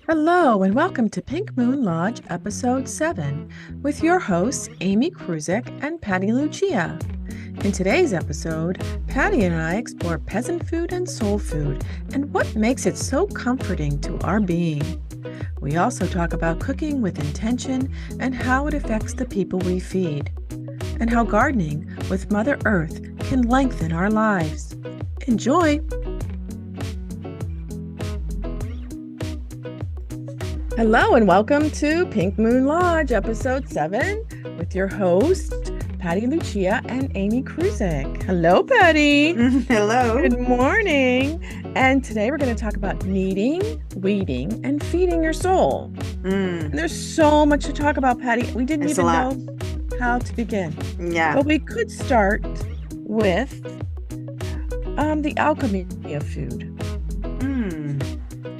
Hello, and welcome to Pink Moon Lodge, Episode 7, with your hosts, Amy Kruzic and Patti Lucia. In today's episode, Patti and I explore peasant food and soul food and what makes it so comforting to our being. We also talk about cooking with intention and how it affects the people we feed, and how gardening with Mother Earth can lengthen our lives. Enjoy! Hello and welcome to Pink Moon Lodge, Episode 7, with your host, Patti Lucia and Amy Kruzic. Hello, Patti. Hello. Good morning. And today we're going to talk about kneading, weeding, and feeding your soul. And there's so much to talk about, Patti. We didn't even know how to begin. Yeah. But we could start with the alchemy of food.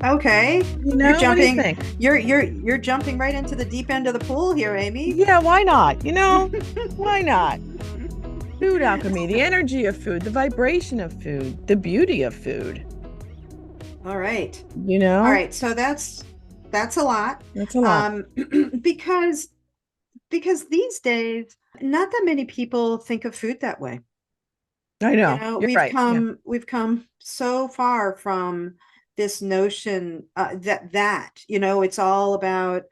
Okay. You're jumping. What do you think? You're jumping right into the deep end of the pool here, Amy. Yeah, why not? Why not? Food alchemy, the energy of food, the vibration of food, the beauty of food. All right. All right. So that's a lot. That's a lot. Because these days, not that many people think of food that way. I know. We've come so far from this notion that it's all about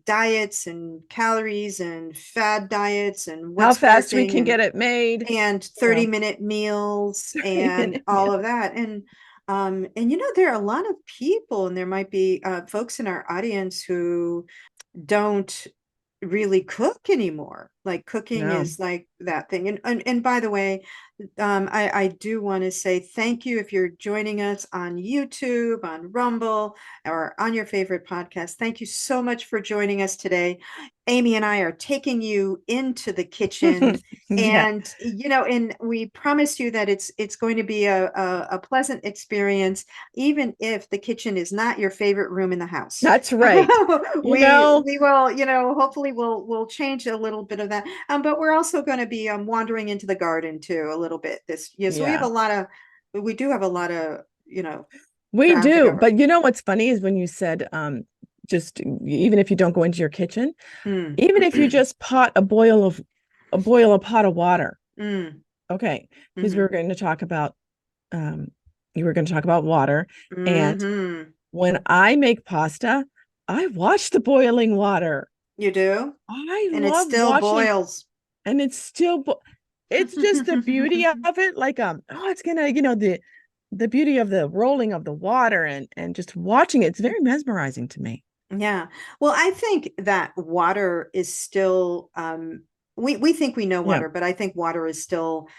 diets and calories and fad diets and how fast we can get it made and 30-minute meals and all of that. And there are a lot of people, and there might be folks in our audience who don't really cook anymore. Like cooking is like that thing. And by the way, I do want to say thank you if you're joining us on YouTube, on Rumble, or on your favorite podcast. Thank you so much for joining us today. Amy and I are taking you into the kitchen and we promise you that it's going to be a pleasant experience, even if the kitchen is not your favorite room in the house. That's right. we will, hopefully we'll change a little bit of that. But we're also going to be wandering into the garden too a little bit so we have we do have a lot of we do. But what's funny is when you said just even if you don't go into your kitchen, even if you just boil a pot of water. Okay, because we were going to talk about you were going to talk about water. And when I make pasta, I watch the boiling water. You do? And it still boils. And it's still it's just the beauty of it. Like it's gonna, the beauty of the rolling of the water and just watching it. It's very mesmerizing to me. Yeah. Well, I think that water is still we think we know water, but I think water is still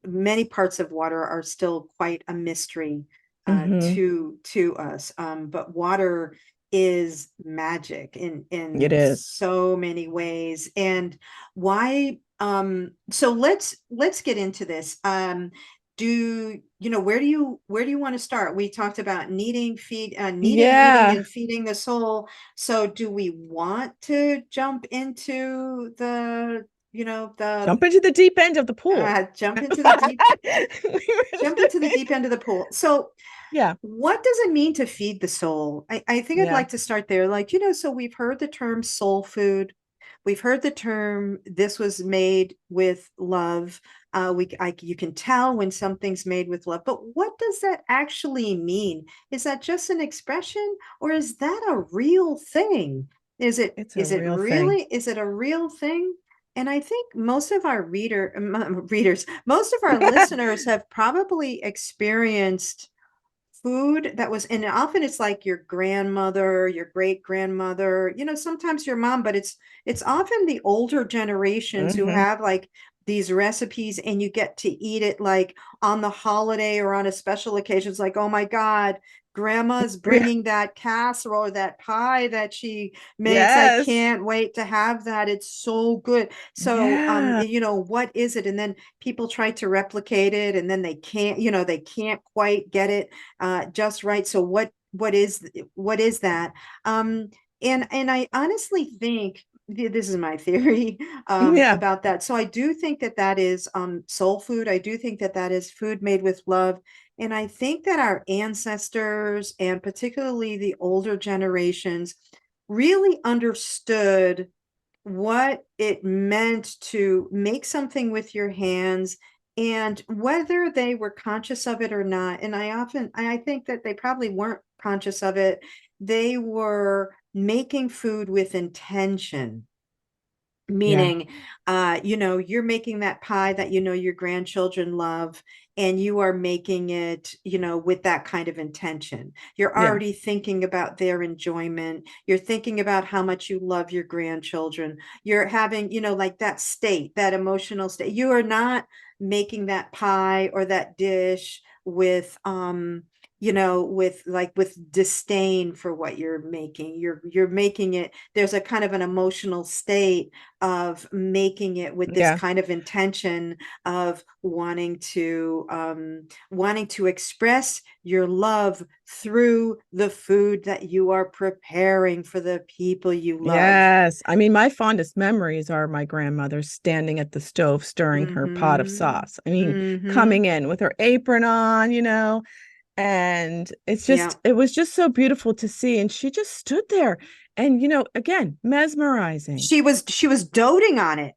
many parts of water are still quite a mystery to us. But water is magic in it is so many ways. And why so let's get into this. Where do you want to start? We talked about kneading, eating, and feeding the soul. So do we want to jump into jump into the deep end of the pool? Jump into the deep end of the pool. So what does it mean to feed the soul? I think I'd like to start there. So we've heard the term soul food. We've heard the term, this was made with love. You can tell when something's made with love, but what does that actually mean? Is that just an expression, or is that a real thing? Is it a real thing? And I think most of our most of our listeners have probably experienced food that was, and often it's like your grandmother, your great grandmother, sometimes your mom, but it's often the older generations who have like these recipes, and you get to eat it like on the holiday or on a special occasions. Like, oh my God, grandma's bringing that casserole or that pie that she makes. I can't wait to have that. It's so good. So, what is it? And then people try to replicate it, and then they can't quite get it just right. So what is that? And I honestly think, this is my theory about that. So I do think that is soul food. I do think that is food made with love And I think that our ancestors, and particularly the older generations, really understood what it meant to make something with your hands, and whether they were conscious of it or not. And I think that they probably weren't conscious of it. They were making food with intention. Yeah. Meaning, you're making that pie that your grandchildren love, and you are making it, with that kind of intention. You're Yeah. already thinking about their enjoyment. You're thinking about how much you love your grandchildren. You're having, like that state, that emotional state. You are not making that pie or that dish with with disdain for what you're making. You're making it, there's a kind of an emotional state of making it with this Yeah. kind of intention of wanting to express your love through the food that you are preparing for the people you love. Yes. I mean, my fondest memories are my grandmother standing at the stove stirring her pot of Mm-hmm. sauce. I mean, Mm-hmm. coming in with her apron on, and Yeah. it was just so beautiful to see. And she just stood there and, again, mesmerizing. She was doting on it.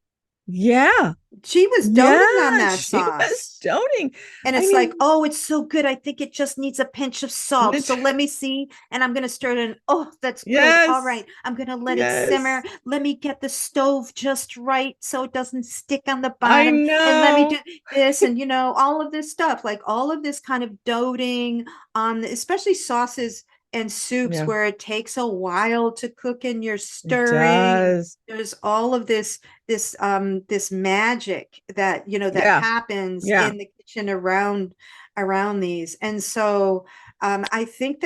Yeah. She was doting on Yeah. that She was sauce. doting. And I it's like, mean, oh, it's so good. I think it just needs a pinch of salt. So let me see. And I'm going to stir it in. Oh, that's good. All yes. right. I'm going to let it simmer. Yes. Let me get the stove just right so it doesn't stick on the I bottom. And let me do know. this. And, all of this stuff, like all of this kind of doting on, especially sauces and soups Yeah, where it takes a while to cook and you're it stirring. does. There's all of this magic that that Yeah. happens Yeah. in the kitchen around these. And so I think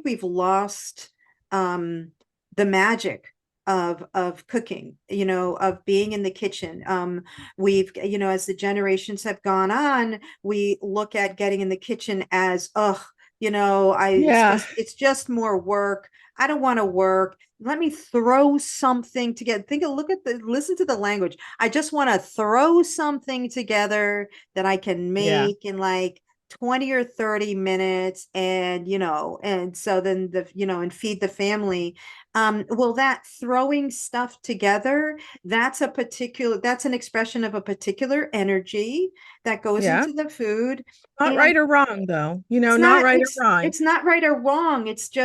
we've lost the magic of cooking, of being in the kitchen. We've, as the generations have gone on, we look at getting in the kitchen as, Yeah. it's just more work. I don't want to work. Let me throw something together. Listen to the language. I just want to throw something together that I can Yeah. make in like 20 or 30 minutes, and so then and feed the family. Well, that throwing stuff together, that's an expression of a particular energy that goes Yeah. into the food. Not And right or wrong, though. it's Not not right or it's wrong. it's not right or wrong. It's a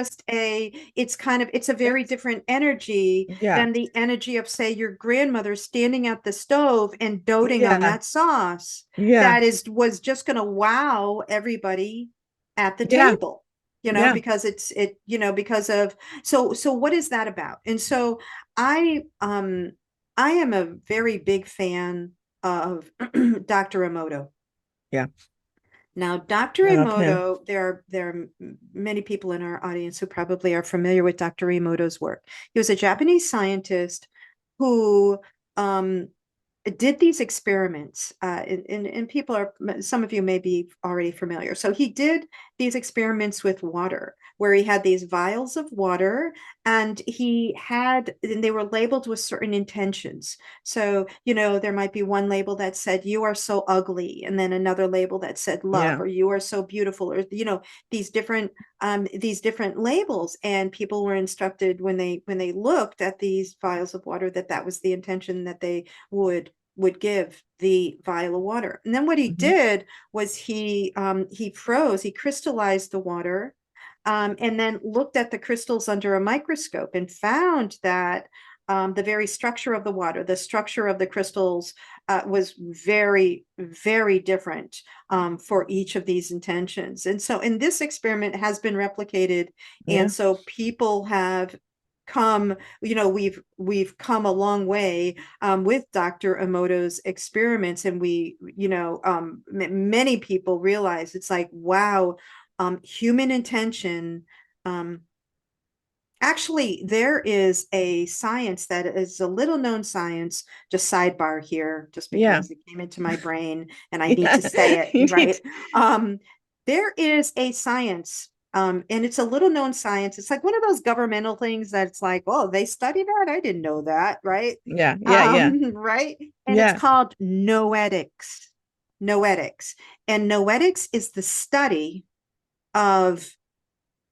very It's, different energy yeah. than the energy of, say, your grandmother standing at the stove and doting on Yeah. that sauce Yeah. that is was just going to wow everybody at the Yeah. table, Yeah. because because of, so what is that about? And so I am a very big fan of Dr. Emoto. Yeah. Now, Dr. I love him. Emoto, there are many people in our audience who probably are familiar with Dr. Emoto's work. He was a Japanese scientist who um, did these experiments, and some of you may be already familiar. So he did these experiments with water, where he had these vials of water, and they were labeled with certain intentions. So, there might be one label that said, "You are so ugly," and then another label that said love, Yeah. or "You are so beautiful," or, these different labels. And people were instructed, when they looked at these vials of water, that was the intention that they would give the vial of water. And then what he Hmm. did was he crystallized the water, and then looked at the crystals under a microscope and found that the very structure of the water, the structure of the crystals, was very, very different for each of these intentions. And so, in this experiment has been replicated, and Yeah. so people have come, we've come a long way with Dr. Emoto's experiments, and many people realize, it's like, wow, human intention. Um, Actually, there is a science that is a little known science, just sidebar here, just Yeah. because it came into my brain and I need Yeah. to say it, You need right? There is a science, and it's a little known science. It's like one of those governmental things that's like, oh, they study that? I didn't know that, right? yeah. Yeah. Yeah. Right? And it's Yeah. called noetics. Noetics. And Noetics is the study of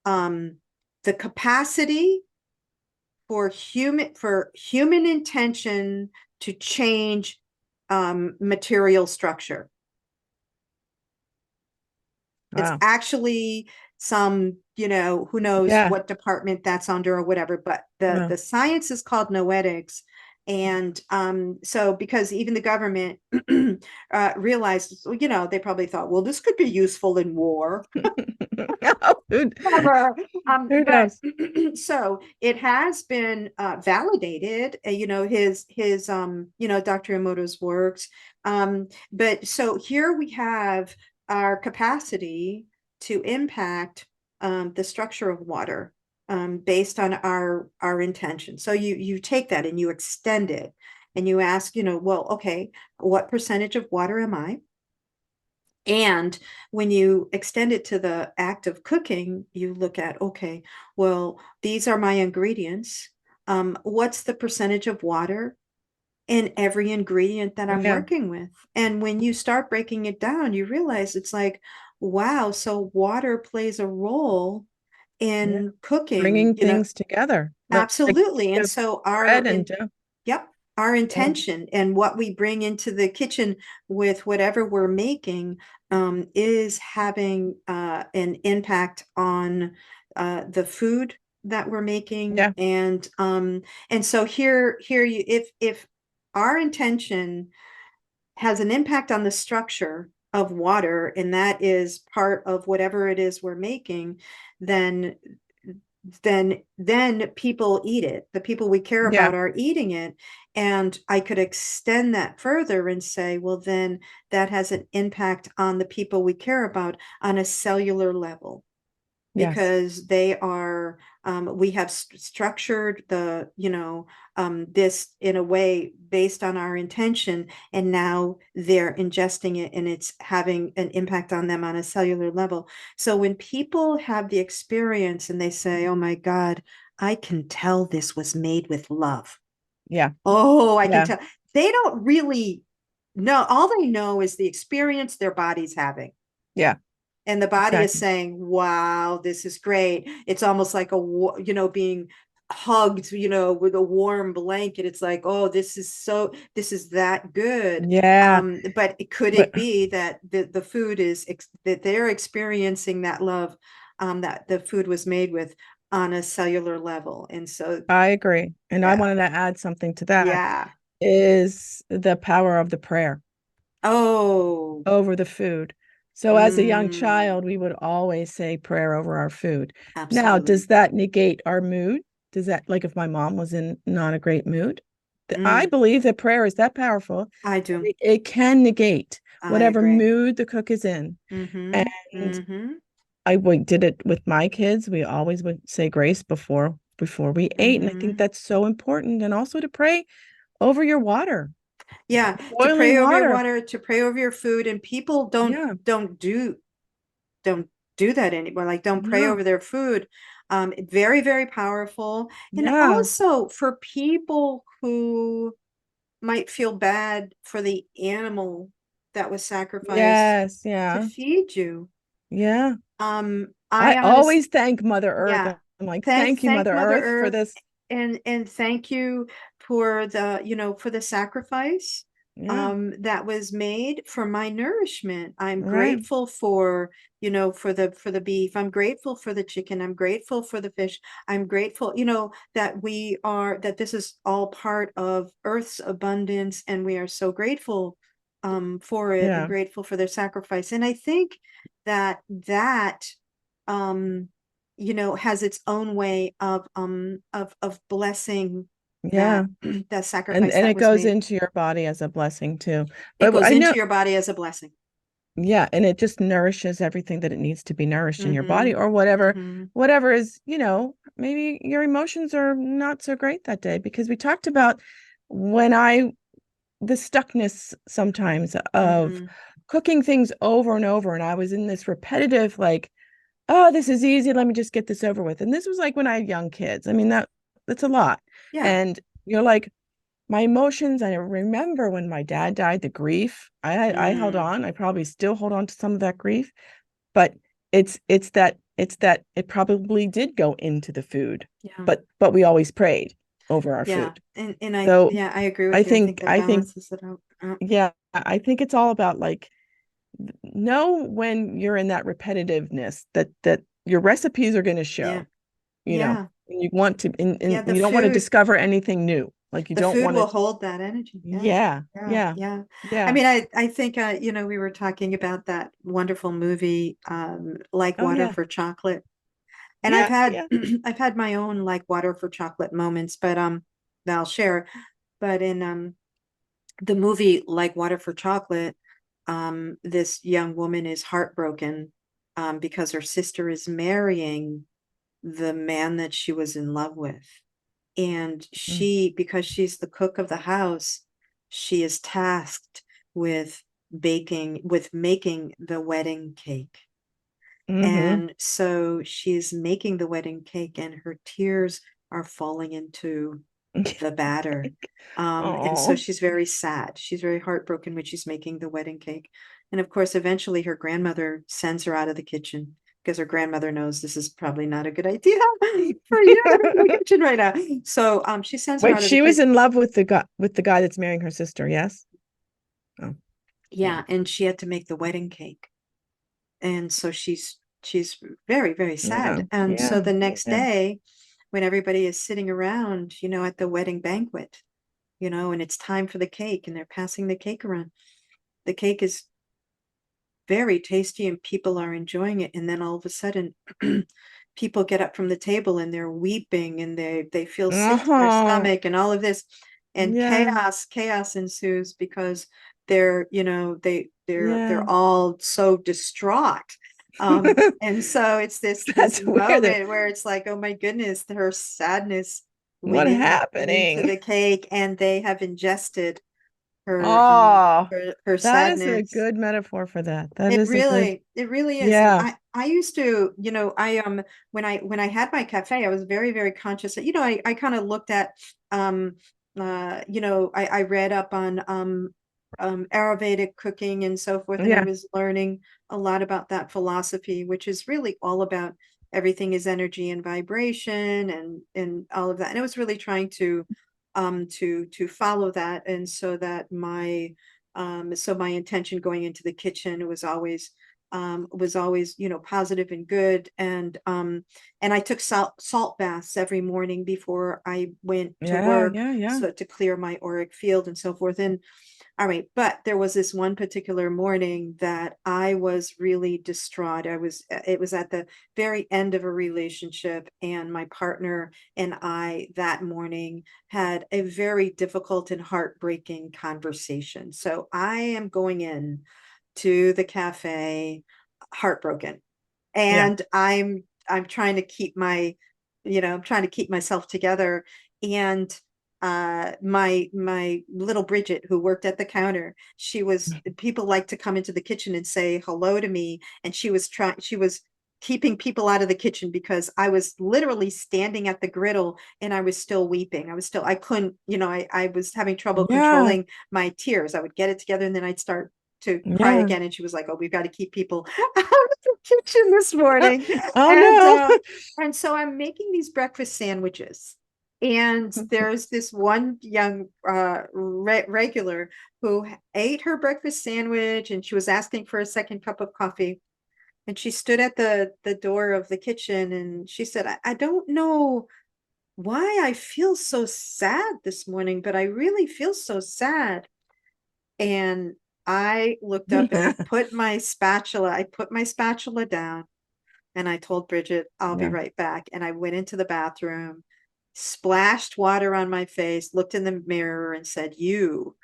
the capacity for human intention to change material structure. Wow. It's actually some, who knows what department that's under or whatever, but the science is called Noetics. And so because even the government realized, they probably thought, well, this could be useful in war. Never. But so it has been validated, his Dr. Emotos works. But so here we have our capacity to impact the structure of water based on our intention. So you take that and you extend it and you ask, well, okay, what percentage of water am I? And when you extend it to the act of cooking, you look at, okay, well, these are my ingredients. What's the percentage of water in every ingredient that I'm working with? And when you start breaking it down, you realize it's like, wow, so water plays a role in cooking, bringing things together. Absolutely. And so our intention and what we bring into the kitchen with whatever we're making is having an impact on the food that we're making. And so here if our intention has an impact on the structure of water, and that is part of whatever it is we're making, then people eat it. The people we care about are eating it. And I could extend that further and say, well, then that has an impact on the people we care about on a cellular level. Because they are, we have structured the, this in a way based on our intention, and now they're ingesting it and it's having an impact on them on a cellular level. So when people have the experience and they say, oh my God, I can tell this was made with love. Oh, I can tell. They don't really know. All they know is the experience their body's having. And the body is saying, wow, this is great. It's almost like being hugged, with a warm blanket. It's like, oh, this is that good. But it be that the food is, that they're experiencing that love, that the food was made with on a cellular level. And so I agree. And I wanted to add something to that. Is the power of the prayer. Over the food. So as a young child, we would always say prayer over our food. Absolutely. Now, does that negate our mood? Does that, like if my mom was in not a great mood? I believe that prayer is that powerful. I do. It can negate whatever mood the cook is in. And I did it with my kids. We always would say grace before we ate. And I think that's so important. And also to pray over your water. To pray over your water, to pray over your food. And people don't do that anymore. Like, don't pray over their food. Very, very powerful. And also for people who might feel bad for the animal that was sacrificed to feed you. I always thank Mother Earth. I'm like, thank you, Mother Earth, for this. And thank you for the, for the sacrifice that was made for my nourishment. I'm grateful for, for the beef. I'm grateful for the chicken. I'm grateful for the fish. I'm grateful, that this is all part of Earth's abundance, and we are so grateful for it and grateful for their sacrifice. And I think that has its own way of blessing that sacrifice. And it goes into your body as a blessing too. But it goes into your body as a blessing. And it just nourishes everything that it needs to be nourished in your body, or whatever is, maybe your emotions are not so great that day. Because we talked about the stuckness sometimes of cooking things over and over. And I was in this repetitive, like, oh, this is easy. Let me just get this over with. And this was like when I had young kids. I mean, that's a lot. And you're like, my emotions. I remember when my dad died, the grief. I held on. I probably still hold on to some of that grief, but it's that it probably did go into the food. Yeah. But we always prayed over our Yeah. food. And So I agree I with you. I think think that I think balances it out. yeah, I think it's all about like know when you're in that repetitiveness that your recipes are going to Yeah. show, Yeah. and you want to Yeah. and you don't want to discover anything new. Like you the don't food want will to, hold that energy. Yeah. yeah, Yeah. yeah, Yeah. I yeah. mean, I think, we were talking about that wonderful movie, Like Oh Water yeah. for Chocolate. And I've Yeah, had, yeah. I've had my own like water for chocolate moments, but, that I'll share. But in, the movie Like Water for Chocolate, this young woman is heartbroken, because her sister is marrying the man that she was in love with. And Mm. because she's the cook of the house, she is tasked with making the wedding cake. Mm-hmm. And so she's making the wedding cake, and her tears are falling into the batter. And so Oh, she's very sad. She's very heartbroken when she's making the wedding cake. And of course, eventually her grandmother sends her out of the kitchen because her grandmother knows this is probably not a good idea for you to be in the kitchen right now. So she sends her wait, out of the she was kitchen. in love with the guy that's marrying her sister, yes? Oh, yeah. Yeah, and she had to make the wedding cake. And so she's very, very Yeah, sad. And so yeah, the next yeah. day, when everybody is sitting around, at the wedding banquet, and it's time for the cake and they're passing the cake around. The cake is very tasty and people are enjoying it. And then all of a sudden, people get up from the table and they're weeping and they feel sick to their Oh, stomach and all of this. And yeah, chaos ensues because they're yeah. all so distraught. And so it's this That's weird. moment where it's like, oh my goodness, her sadness What went into happening? the cake and they have ingested her Oh, her that is a sadness. good metaphor for that. That It is a good, really, it really is. And yeah, I used to, I when I had my cafe, I was very, very conscious that, I kind of looked at I read up on Ayurvedic cooking and so forth, and I yeah, was learning a lot about that philosophy, which is really all about everything is energy and vibration and all of that. And I was really trying to follow that. And so that my intention going into the kitchen was always, positive and good. And I took salt baths every morning before I went to yeah, work, yeah, yeah. so to clear my auric field and so forth. And all right, but there was this one particular morning that I was really distraught. It was at the very end of a relationship, and my partner and I that morning had a very difficult and heartbreaking conversation. So I am going in to the cafe heartbroken, Yeah. and I'm trying to I'm trying to keep myself together. And my little Bridget, who worked at the counter, people like to come into the kitchen and say hello to me, and she was keeping people out of the kitchen because I was literally standing at the griddle and I was still weeping. I couldn't, I was having trouble Yeah, controlling my tears. I would get it together and then I'd start to cry yeah. again. And she was like, oh, we've got to keep people out of the kitchen this morning. Oh And no. so I'm making these breakfast sandwiches. And there's this one young regular who ate her breakfast sandwich, and she was asking for a second cup of coffee. And she stood at the door of the kitchen and she said, I don't know why I feel so sad this morning, but I really feel so sad. And I looked up and I put my spatula down and I told Bridget, I'll be Yeah, right back. And I went into the bathroom, splashed water on my face, looked in the mirror and said, you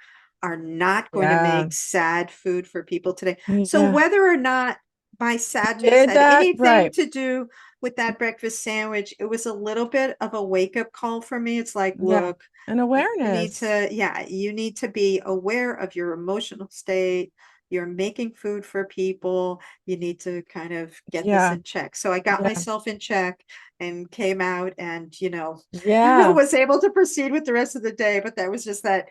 are not going to yeah, make sad food for people today. So yeah. whether or not my sadness Did had that anything right. to do with that breakfast sandwich, it was a little bit of a wake up call for me. It's like, Yeah. look, And you need awareness. to, yeah, you need to be aware of your emotional state. you're making food for people. You need to kind of get this Yeah. in check. So I got Yeah. myself in check and came out and, Yeah. was able to proceed with the rest of the day. But that was just that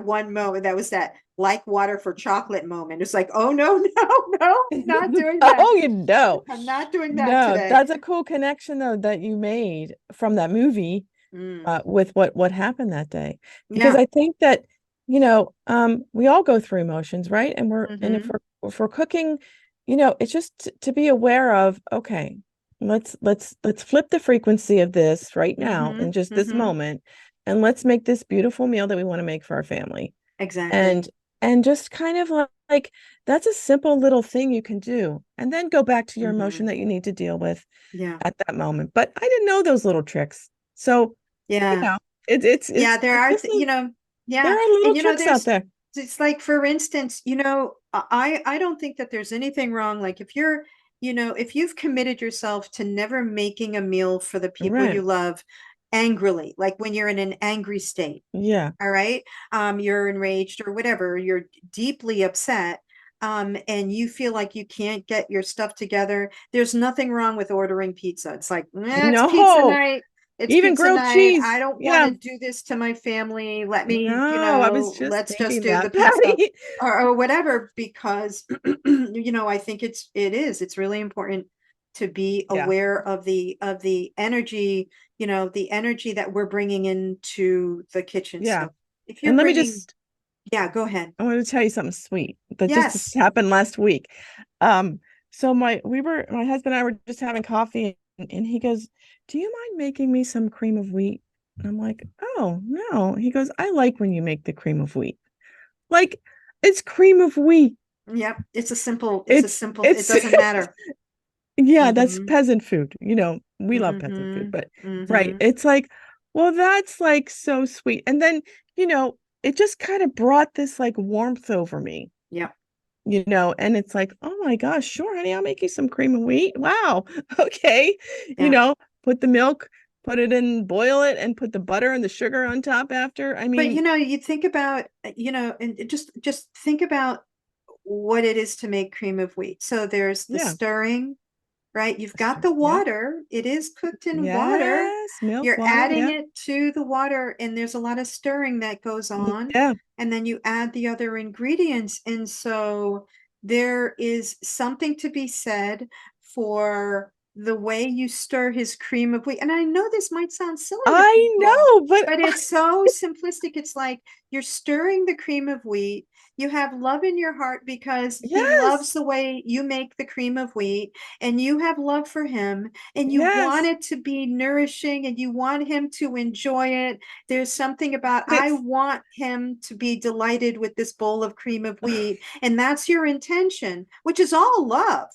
one moment. That was that like water for chocolate moment. It's like, oh no, no, no, not doing that. Oh, I'm not doing that no, today. that's a cool connection though that you made from that movie Mm. with what happened that day. Because Yeah. I think that, we all go through emotions, right? And Mm-hmm. if we're cooking, it's just to be aware of, okay, let's flip the frequency of this right now Mm-hmm. in just this Mm-hmm. moment, and let's make this beautiful meal that we want to make for our family. Exactly. And just kind of like that's a simple little thing you can do, and then go back to your Mm-hmm. emotion that you need to deal with Yeah. at that moment. But I didn't know those little tricks. So, you Yeah. know, it's Yeah, it's there it's are, just there yeah. are little And tricks out there. it's like, for instance, I don't think that there's anything wrong. Like if if you've committed yourself to never making a meal for the people you Right. love angrily, like when you're in an angry state, Yeah. all right, you're enraged or whatever, you're deeply upset, and you feel like you can't get your stuff together, there's nothing wrong with ordering pizza. It's like, it's pizza No, night. It's even pizza grilled night. I cheese. don't want Yeah. to do this to my family. Let me, No, I was just let's just thinking do the that, pizza Patty. or whatever, because, I think it's really important to be Yeah. aware of the energy, the energy that we're bringing into the kitchen. Yeah. So if you're And let me bringing, just yeah, go ahead. I want to tell you something sweet that just Yes. happened last week. So my husband and I were just having coffee, and he goes, "Do you mind making me some cream of wheat?" And I'm like, "Oh, no." He goes, "I like when you make the cream of wheat." Like, it's cream of wheat. Yep. It's It it's doesn't matter. yeah, that's Mm-hmm. peasant food. We love peasant food, Mm-hmm. but right, Mm-hmm. it's like, well, that's like so sweet. And then, it just kind of brought this like warmth over me, Yep. and it's like, oh my gosh, sure, honey, I'll make you some cream of wheat. Wow. Okay. You Yeah. know, put the milk, put it in, boil it, and put the butter and the sugar on top after. I But mean, you think about, and just think about what it is to make cream of wheat. So there's the yeah. stirring, right? You've got the Yeah. water. It is cooked in water. Yes, milk, You're water, adding yeah. it to the water, and there's a lot of stirring that goes on. Yeah. And then you add the other ingredients. And so there is something to be said for the way you stir his cream of wheat. And I know this might sound silly to I people, know, but but it's so simplistic. It's like you're stirring the cream of wheat. You have love in your heart because he loves yes. the way you make the cream of wheat, and you have love for him, and you want Yes. it to be nourishing, and you want him to enjoy it. There's something about, But I it's want him to be delighted with this bowl of cream of wheat, and that's your intention, which is all love.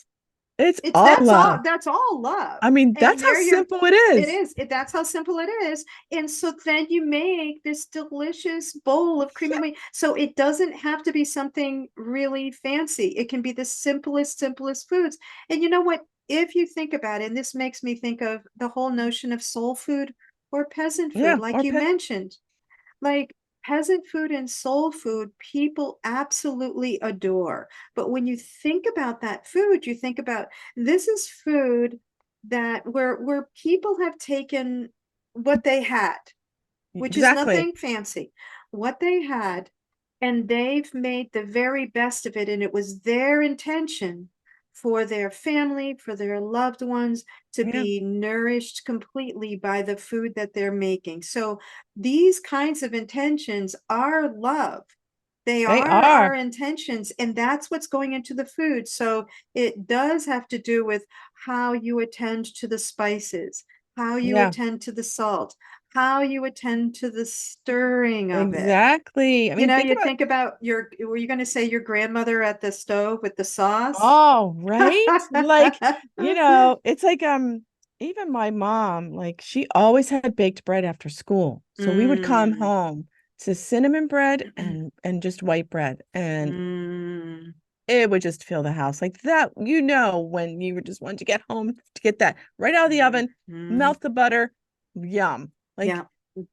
it's It's all love. that's all love. I mean, And that's how here you're, simple it it is. is. That's how simple it is. And so then you make this delicious bowl of cream of wheat. So it doesn't have to be something really fancy. It can be the simplest foods. And you know what? If you think about it, and this makes me think of the whole notion of soul food or peasant food, Yeah, like or you pet. mentioned, like peasant food and soul food, people absolutely adore. But when you think about that food, you think about, this is food that where people have taken what they had, which is Exactly. nothing fancy, what they had, and they've made the very best of it. And it was their intention for their family, for their loved ones, to Yeah, be nourished completely by the food that they're making. So these kinds of intentions are love. They they are our are. intentions, and that's what's going into the food. So it does have to do with how you attend to the spices, how you Yeah, attend to the salt, how you attend to the stirring of it. exactly. I mean, think You about, think about were you going to say your grandmother at the stove with the sauce? oh, right? Like, it's like even my mom, like she always had baked bread after school. So we would come Mm. home to cinnamon bread and just white bread. And Mm. it would just fill the house like that. When you were just wanting to get home to get that right out of the oven, Mm. melt the butter, yum. Like Yeah.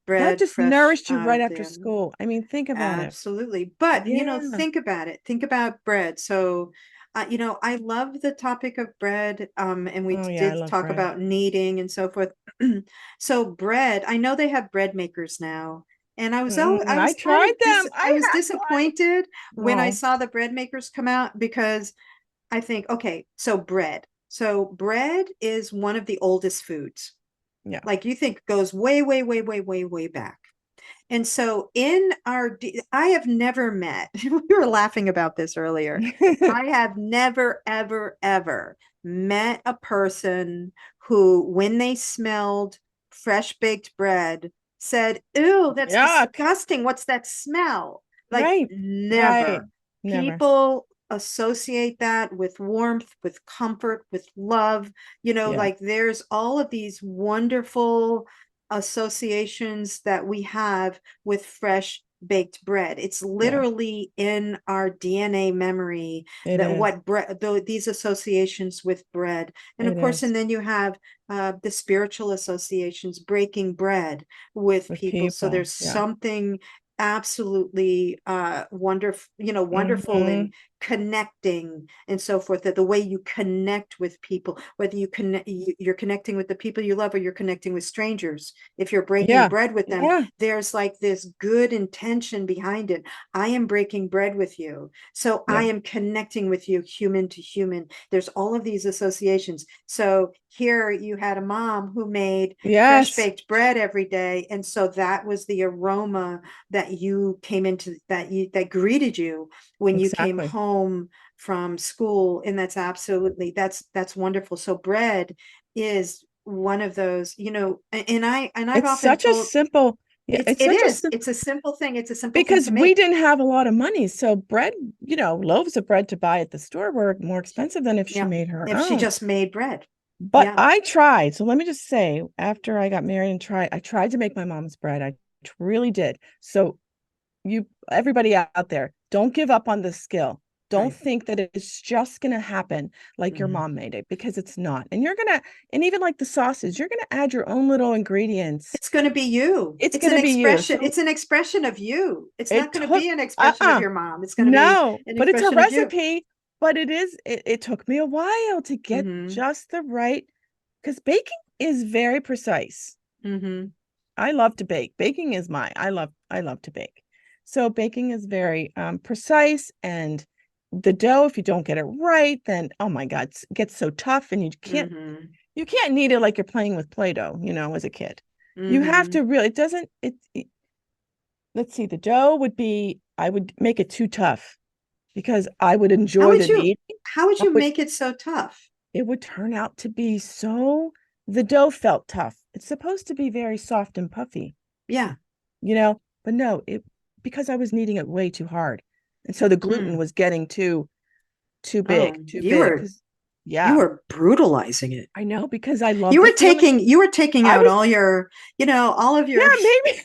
bread just fresh nourished you out right of after the school. I mean, think about it. Absolutely. But, Yeah. think about it. Think about bread. So, I love the topic of bread. And we Oh yeah, I did love talk bread. about kneading and so forth. So bread, I know they have bread makers now. And I tried them. I I was had disappointed one. when I Oh, saw the bread makers come out because I think, okay, so bread. So bread is one of the oldest foods. yeah. Like you think goes way, way, way, way, way, way back. And so I have never met, we were laughing about this earlier. I have never, ever, ever met a person who, when they smelled fresh baked bread, said, "Ew, that's Yuck. disgusting. What's that smell?" Like, Right. Right. never. Never. People associate that with warmth, with comfort, with love. Yeah. Like there's all of these wonderful associations that we have with fresh baked bread. It's Yeah. literally in our DNA memory It that is. what bread, these associations with bread. And of It course, is. and then you have the spiritual associations, breaking bread with With people. So people. there's Yeah. something absolutely wonderful, wonderful Hmm. in connecting and so forth, that the way you connect with people, whether you're connecting with the people you love or you're connecting with strangers, if you're breaking Yeah. bread with them, Yeah. there's like this good intention behind it. I am breaking bread with you, so I Yeah. am connecting with you, human to human. There's all of these associations. So here you had a mom who made fresh Yes. baked bread every day, and so that was the aroma that you came into, that greeted you when you came Exactly. home from school. And that's wonderful. So bread is one of those, and I've It's often such a told, simple, yeah, it's it's it such a is simple, it's a simple thing, it's a simple thing because to we make. didn't have a lot of money. So bread, loaves of bread to buy at the store were more expensive than if she Yeah, made her if she own. just made bread. But Yeah. I tried. So let me just say, after I got married and I tried to make my mom's bread. I really did. So everybody out there, don't give up on this skill. Don't Right. think that it's just going to happen like your Mhm. mom made it, because it's not. And even like the sauces, you're going to add your own little ingredients. It's going to be you. It's going to be you. So It's an expression of you. It's not it going to took, be an expression of uh-uh, your mom. It's going to be no, an but it's a expression of you. recipe. But it took me a while to get Mm-hmm. just the right, because baking is very precise. Mm-hmm. I love to bake. Baking is I love to bake. So baking is very precise, and the dough, if you don't get it right, then oh my God, it gets so tough, and Mm-hmm. you can't knead it like you're playing with Play-Doh, as a kid. You have Mm-hmm. to really, it doesn't, let's see, the dough would be, I would make it too tough because I would How enjoy would the you knead. how would I you would, make it so tough? it would turn out to be the dough felt tough. It's supposed to be very soft and puffy. Yeah. But no, it because I was kneading it way too hard. And so the gluten Mm. was getting too big, Oh, too big. Because you yeah, were brutalizing it. I know, because I love the feeling. You were taking I out was, all your, all of yeah, your maybe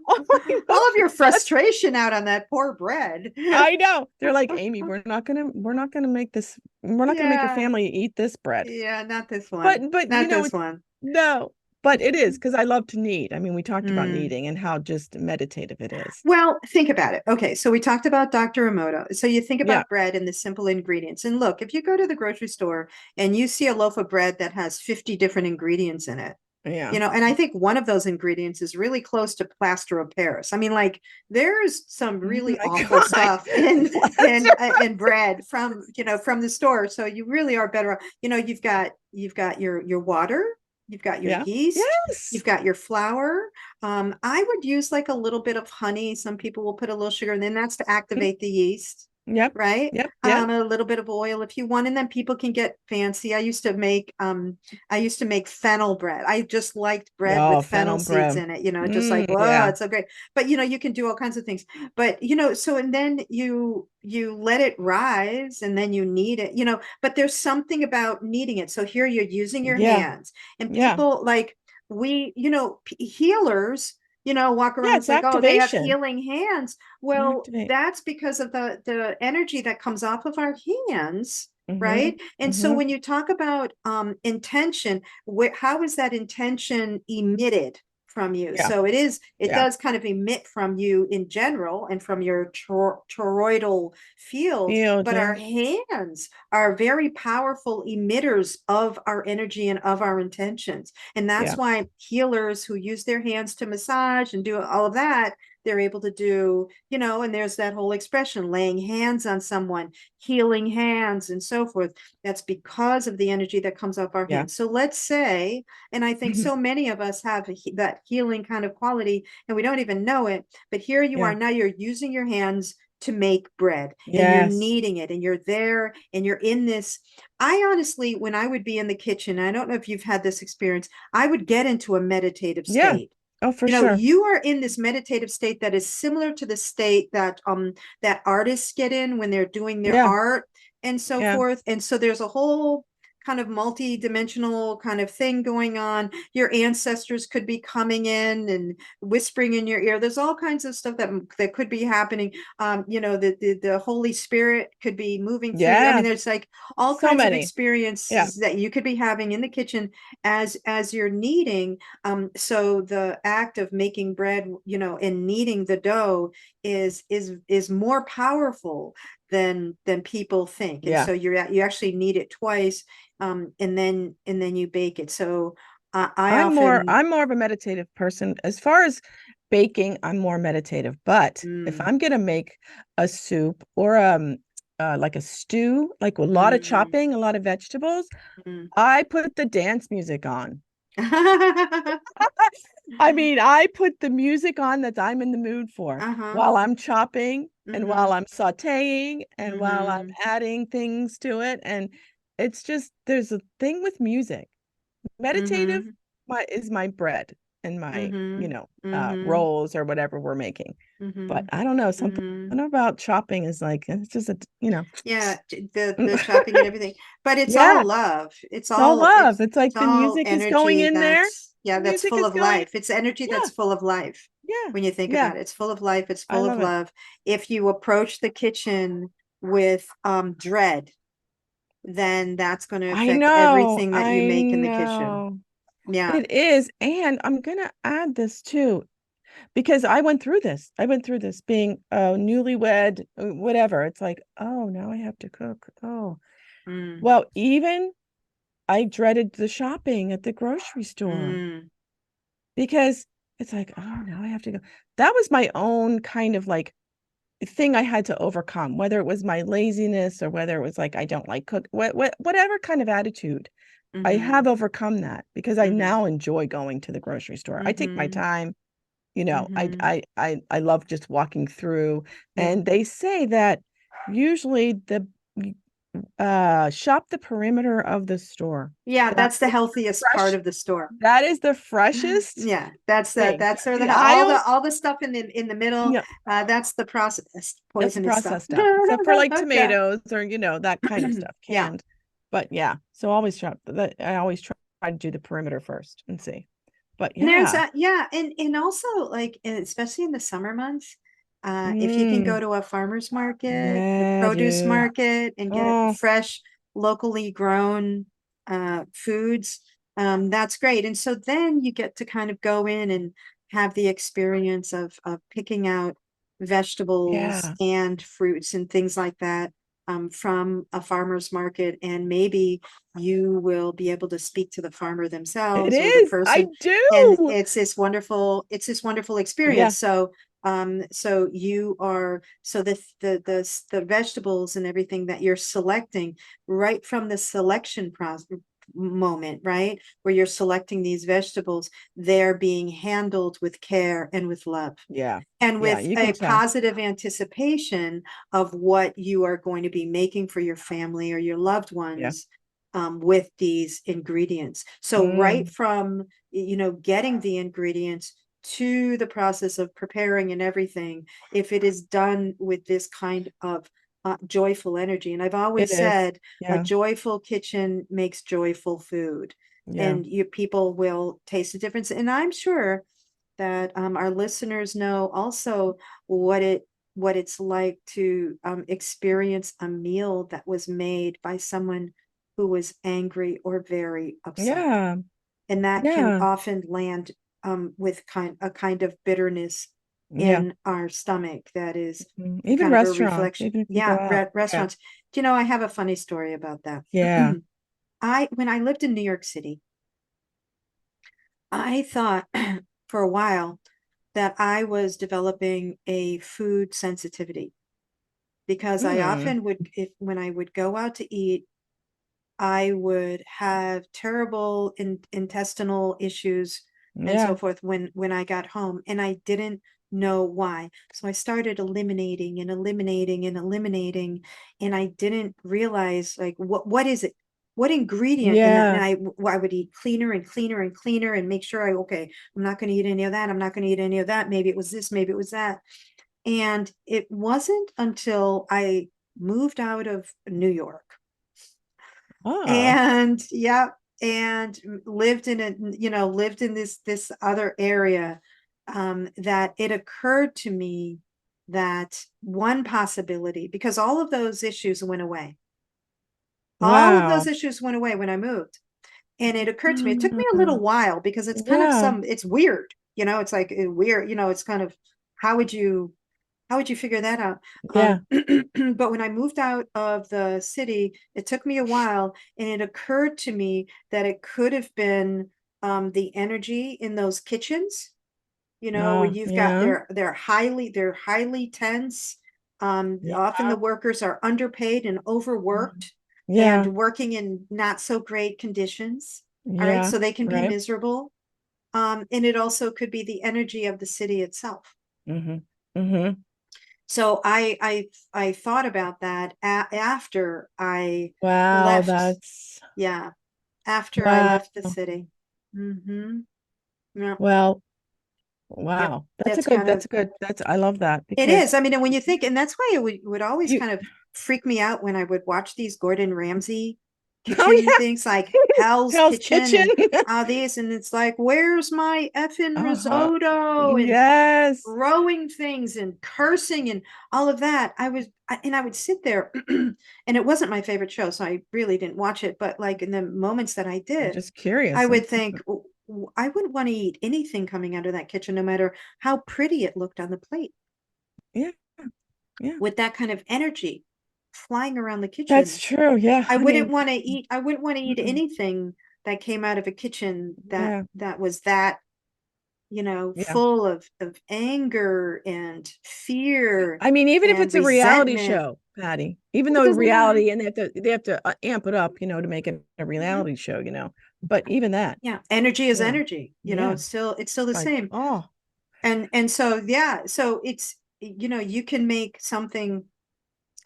all my all of your emotions. frustration out on that poor bread. I know. They're like, Amy, we're not gonna make this, we're not gonna make your Yeah. family eat this bread. Yeah, not this But one. but Not this it's one. no, but it is because I love to knead. I mean, we talked about Mm. kneading and how just meditative it is. Well, think about it. Okay, so we talked about Dr. Emoto. So you think Yeah, about bread and the simple ingredients. And look, if you go to the grocery store and you see a loaf of bread that has 50 different ingredients in it, yeah. and I think one of those ingredients is really close to plaster of Paris. I mean, like there's some Oh really my awful God. stuff in Plaster. in bread from, from the store. So you really are better off. You've got your water, you've got your Yeah. yeast, Yes. you've got your flour. I would use like a little bit of honey. Some people will put a little sugar, and then that's to Mm, activate the yeast, yep. right? Yep. Yep. A little bit of oil if you want, and then people can get fancy. I used to make fennel bread. I just liked bread Oh, with fennel fennel seeds bread. in it, just like, whoa, Yeah. it's so great. But you can do all kinds of things. But so and then you let it rise and then you knead it, but there's something about kneading it. So here you're using your Yeah. hands, and Yeah. people like healers, walk Yeah. around, It's it's like, oh, they have activation. healing hands. Well, Activate. that's because of the energy that comes off of our hands, Mm-hmm. right? And so Mm-hmm. when you talk about intention, how is that intention emitted from you. Yeah. So it does kind of emit from you in general and from your toroidal field, but our hands are very powerful emitters of our energy and of our intentions. And that's why healers who use their hands to massage and do all of that, they're able to do, and there's that whole expression, laying hands on someone, healing hands, and so forth. That's because of the energy that comes off our hands. So let's say, and I think so many of us have that healing kind of quality, and we don't even know it, but here you are, now you're using your hands to make bread, and you're kneading it, and you're there, and you're in this. I honestly, when I would be in the kitchen, I don't know if you've had this experience, I would get into a meditative state. Oh, for sure. You are in this meditative state that is similar to the state that that artists get in when they're doing their art and so forth. And so there's a whole kind of multi-dimensional kind of thing going on. Your ancestors could be coming in and whispering in your ear. There's all kinds of stuff that could be happening. The Holy Spirit could be moving through. I mean, there's like all kinds of experiences that you could be having in the kitchen as you're kneading. So the act of making bread, and kneading the dough is more powerful than people think. And so you actually knead it twice, and then you bake it. So I'm more of a meditative person. As far as baking, I'm more meditative. But if I'm gonna make a soup or like a stew, like a lot of chopping, a lot of vegetables, I put the dance music on. I mean, I put the music on that I'm in the mood for while I'm chopping and while I'm sauteing and while I'm adding things to it. And it's just, there's a thing with music. Meditative is my bread and my, rolls or whatever we're making. But I don't know, something about chopping is like, it's just the chopping and everything, but it's all love. It's all love. It's like the music is going in there. That's full of life. It's energy that's full of life. When you think about it, it's full of life. It's full of love. If you approach the kitchen with dread, then that's going to affect everything that you make in the kitchen. Yeah, it is. And I'm gonna add this too, because I went through this. Being newlywed, whatever. It's like, oh, now I have to cook. Oh, well, even I dreaded the shopping at the grocery store because it's like, oh, now I have to go. That was my own kind of like thing I had to overcome, whether it was my laziness or whether it was like I don't like cook, whatever kind of attitude. I have overcome that because I now enjoy going to the grocery store. I take my time, I love just walking through. And they say that usually the shop the perimeter of the store. That's the healthiest part of the store. That is the freshest. That's sort of all the stuff in the middle. That's the processed poisonous stuff. Except for like tomatoes or that kind of stuff canned. But so always shop that. I always try to do the perimeter first and see. But there's and also like especially in the summer months, if you can go to a farmer's market, a produce market, and get fresh, locally grown foods, that's great. And so then you get to kind of go in and have the experience of picking out vegetables and fruits and things like that from a farmer's market, and maybe you will be able to speak to the farmer themselves or the person. I do. And it's this wonderful experience. So you are the vegetables and everything that you're selecting right from the selection process moment, right, where you're selecting these vegetables, they're being handled with care and with love, and with a positive anticipation of what you are going to be making for your family or your loved ones with these ingredients. So right from getting the ingredients to the process of preparing and everything, if it is done with this kind of joyful energy. And I've always said a joyful kitchen makes joyful food, and people will taste the difference. And I'm sure that our listeners know also what it's like to experience a meal that was made by someone who was angry or very upset. And that can often land with a kind of bitterness Yeah. in our stomach that is Even kind of a restaurants, reflection. even if you go Yeah, out. Yeah. restaurants. Do you know, I have a funny story about that. Yeah. When I lived in New York City, I thought for a while that I was developing a food sensitivity because I Hmm. often would, if when I would go out to eat, I would have terrible intestinal issues and so Yeah. forth when I got home, and I didn't know why. So I started eliminating and eliminating and eliminating, and I didn't realize like what is it? What ingredient in that? And Yeah. I would eat cleaner and cleaner and cleaner and make sure okay, I'm not going to eat any of that. I'm not going to eat any of that. Maybe it was this, maybe it was that. And it wasn't until I moved out of New York Oh. and yeah, and lived in a lived in this other area, that it occurred to me that one possibility, because all of those issues went away, all of those Wow. issues went away when I moved. And it occurred to me, it took me a little Mm. while because it's kind of Yeah. it's weird, it's like weird, it's kind of, how would you figure that out? Yeah. But when I moved out of the city, it took me a while, and it occurred to me that it could have been the energy in those kitchens, where Oh, you've got yeah. they're highly tense. Often Yeah. the workers are underpaid and overworked and Yeah. working in not so great conditions. All right, Yeah. so they can be Right. miserable. And it also could be the energy of the city itself. Mm-hmm. Mm-hmm. So I thought about that after I Wow. left. That's Yeah, after I wow. left the city. Mm-hmm. Yeah. Well, Yep. wow. That's kind of, I love that it because is. I mean, and when you think, and that's why it would always you, kind of freak me out when I would watch these Gordon Ramsay oh kitchen yeah, things like Hell's Hell's Kitchen Kitchen. and all these, and it's like, where's my effing Uh-huh. risotto and Yes. throwing things and cursing and all of that. And I would sit there, and it wasn't my favorite show, so I really didn't watch it. But like in the moments that I I'm did, just I curious. would think, I wouldn't want to eat anything coming out of that kitchen, no matter how pretty it looked on the plate, Yeah. Yeah. with that kind of energy flying around the That's kitchen. true. Yeah. I mean, I wouldn't want to eat mm-mm. anything that came out of a kitchen Yeah. that was that, Yeah. full of anger and fear I mean, even if and it's a reality resentment. show, Patty, even though It doesn't matter. reality and they have to amp it up, to make it a Mhm. reality show, but even that, Yeah, energy is yeah, energy. yeah, It's still the like, same. oh, And so yeah, so it's, you can make something.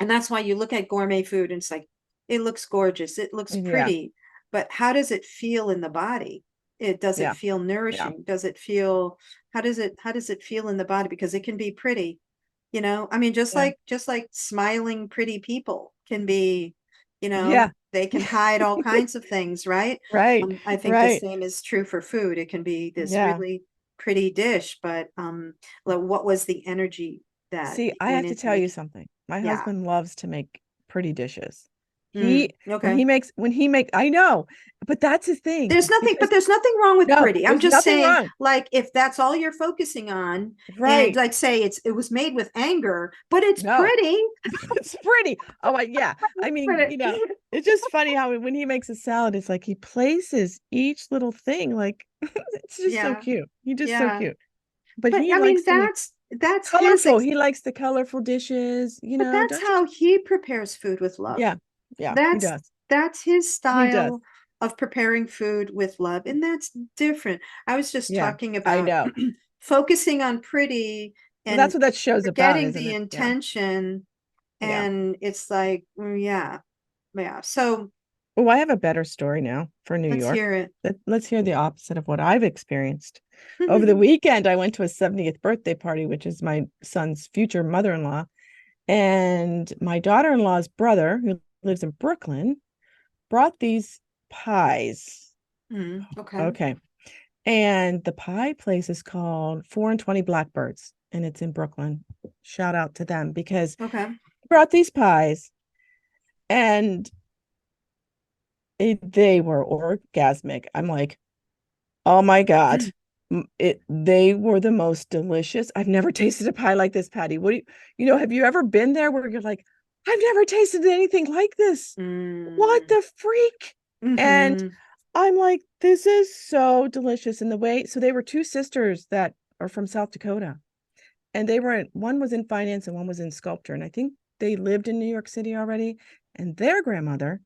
And that's why you look at gourmet food and it's like, it looks gorgeous, it looks yeah, pretty, but how does it feel in the body? Does it yeah, feel yeah, nourishing? Does it feel, how does it feel in the body? Because it can be pretty, I mean, yeah, just like smiling, pretty people can be, yeah, they can hide all kinds of things, right? right, I think the right, same is true for food. It can be this yeah. really pretty dish, but like, what was the energy that See, I went have to into tell you making? something. My Yeah. husband loves to make pretty dishes. Okay. When he makes, I know, but that's his thing because There's nothing wrong with no, pretty. I'm there's just nothing saying, wrong. like, if that's all you're focusing on, and Right. like say it was made with anger, but it's No. pretty. It's pretty. Oh my, yeah. I mean, Pretty. it's just funny how when he makes a salad, it's like he places each little thing like it's just so Yeah, cute. He's just so yeah. cute. But But he I mean, likes to make that's his colorful. He likes the colorful dishes, but that's don't you how think? he prepares food with love. Yeah. Yeah, he That's does. that's his He does. style of preparing food with love, and that's different. I was just Yeah. talking I about know. focusing on pretty Well, that's and what that show's about, forgetting isn't the it? Yeah. intention, Yeah. and it's like, yeah, yeah. So Oh, I have a better story now for New let's York. hear it. Let's hear the opposite of what I've experienced. Over the weekend, I went to a 70th birthday party, which is my son's future mother-in-law. And my daughter-in-law's brother, who lives in Brooklyn, brought these pies. Okay. Okay. And the pie place is called 4 and 20 Blackbirds, and it's in Brooklyn. Shout out to them because Okay. he brought these pies and they were orgasmic. I'm like, oh my God. they were the most delicious. I've never tasted a pie like this, Patti. Have you ever been there where you're like, I've never tasted anything like this. What the freak? And Mm-hmm. I'm like, this is so delicious. And so they were two sisters that are from South Dakota. And one was in finance and one was in sculpture. And I think they lived in New York City already. And their grandmother,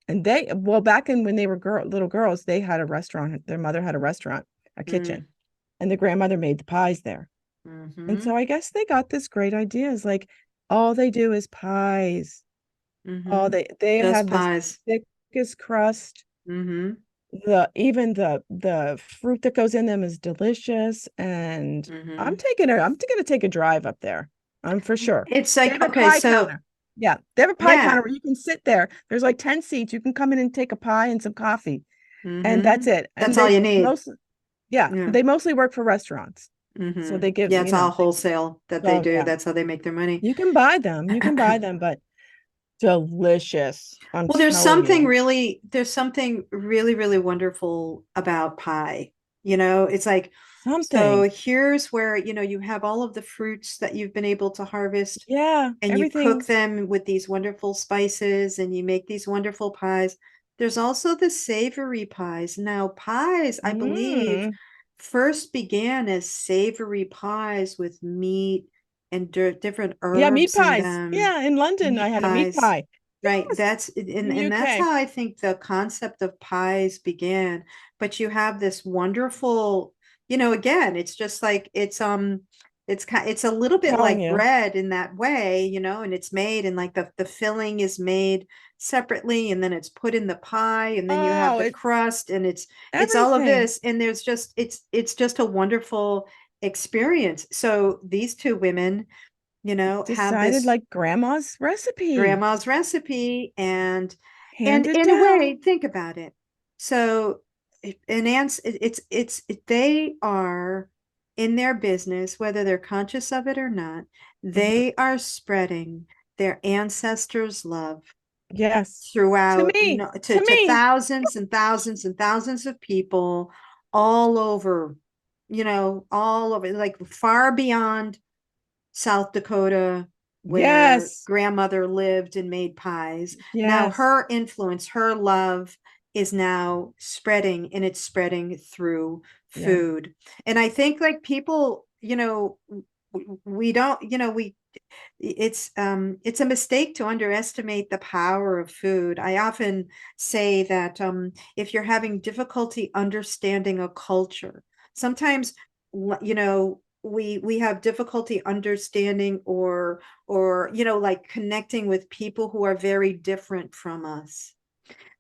back in when they were little girls, they had a restaurant. Their mother had a restaurant, a kitchen, and the grandmother made the pies there. And so I guess they got this great idea. It's like all they do is pies. All they Just have this pies. thickest crust. Mm-hmm. Even the fruit that goes in them is delicious. And I'm gonna take a drive up there. For sure. It's They like, have a okay, pie so counter. Yeah, they have a pie yeah. counter where you can sit there. There's like 10 seats. You can come in and take a pie and some coffee. And Mm-hmm. that's it. And That's all you need. Yeah. they mostly work for restaurants. So they give, Yeah, it's all wholesale that they oh do. yeah. That's how they make their money. You can buy them. You can buy them, but delicious. I'm Well, telling you. there's something really, really wonderful about pie. It's like, so Something. here's where, you have all of the fruits that you've been able to harvest Yeah, and you cook everything. them with these wonderful spices and you make these wonderful pies. There's also the savory pies. Now, pies, I believe, Mm. first began as savory pies with meat and different Yeah, meat herbs in pies. them. Yeah, in London, I Meat had a meat pies. pie. Right. Yes, That's in the and that's UK. how I think the concept of pies began. But you have this wonderful, again, it's just like it's a little I'm bit telling like you. bread in that way, and it's made and like the filling is made separately and then it's put in the pie and then you have Oh, the it's crust and it's all of everything. this and there's just it's just a wonderful experience. So these two women, have Decided this like grandma's recipe. grandma's recipe and Handed in a way down. think about it, so an ants they are in their business whether they're conscious of it or not, Mhm. they are spreading their ancestors love Yes. To throughout, me. to To me. thousands and thousands and thousands of people all over, all over, like far beyond South Dakota, where Yes. grandmother lived and made pies. Now Yes. her influence, her love is now spreading and it's spreading through Yeah. food. And I think like people, we don't, it's a mistake to underestimate the power of food. I often say that if you're having difficulty understanding a culture, sometimes we have difficulty understanding or like connecting with people who are very different from us.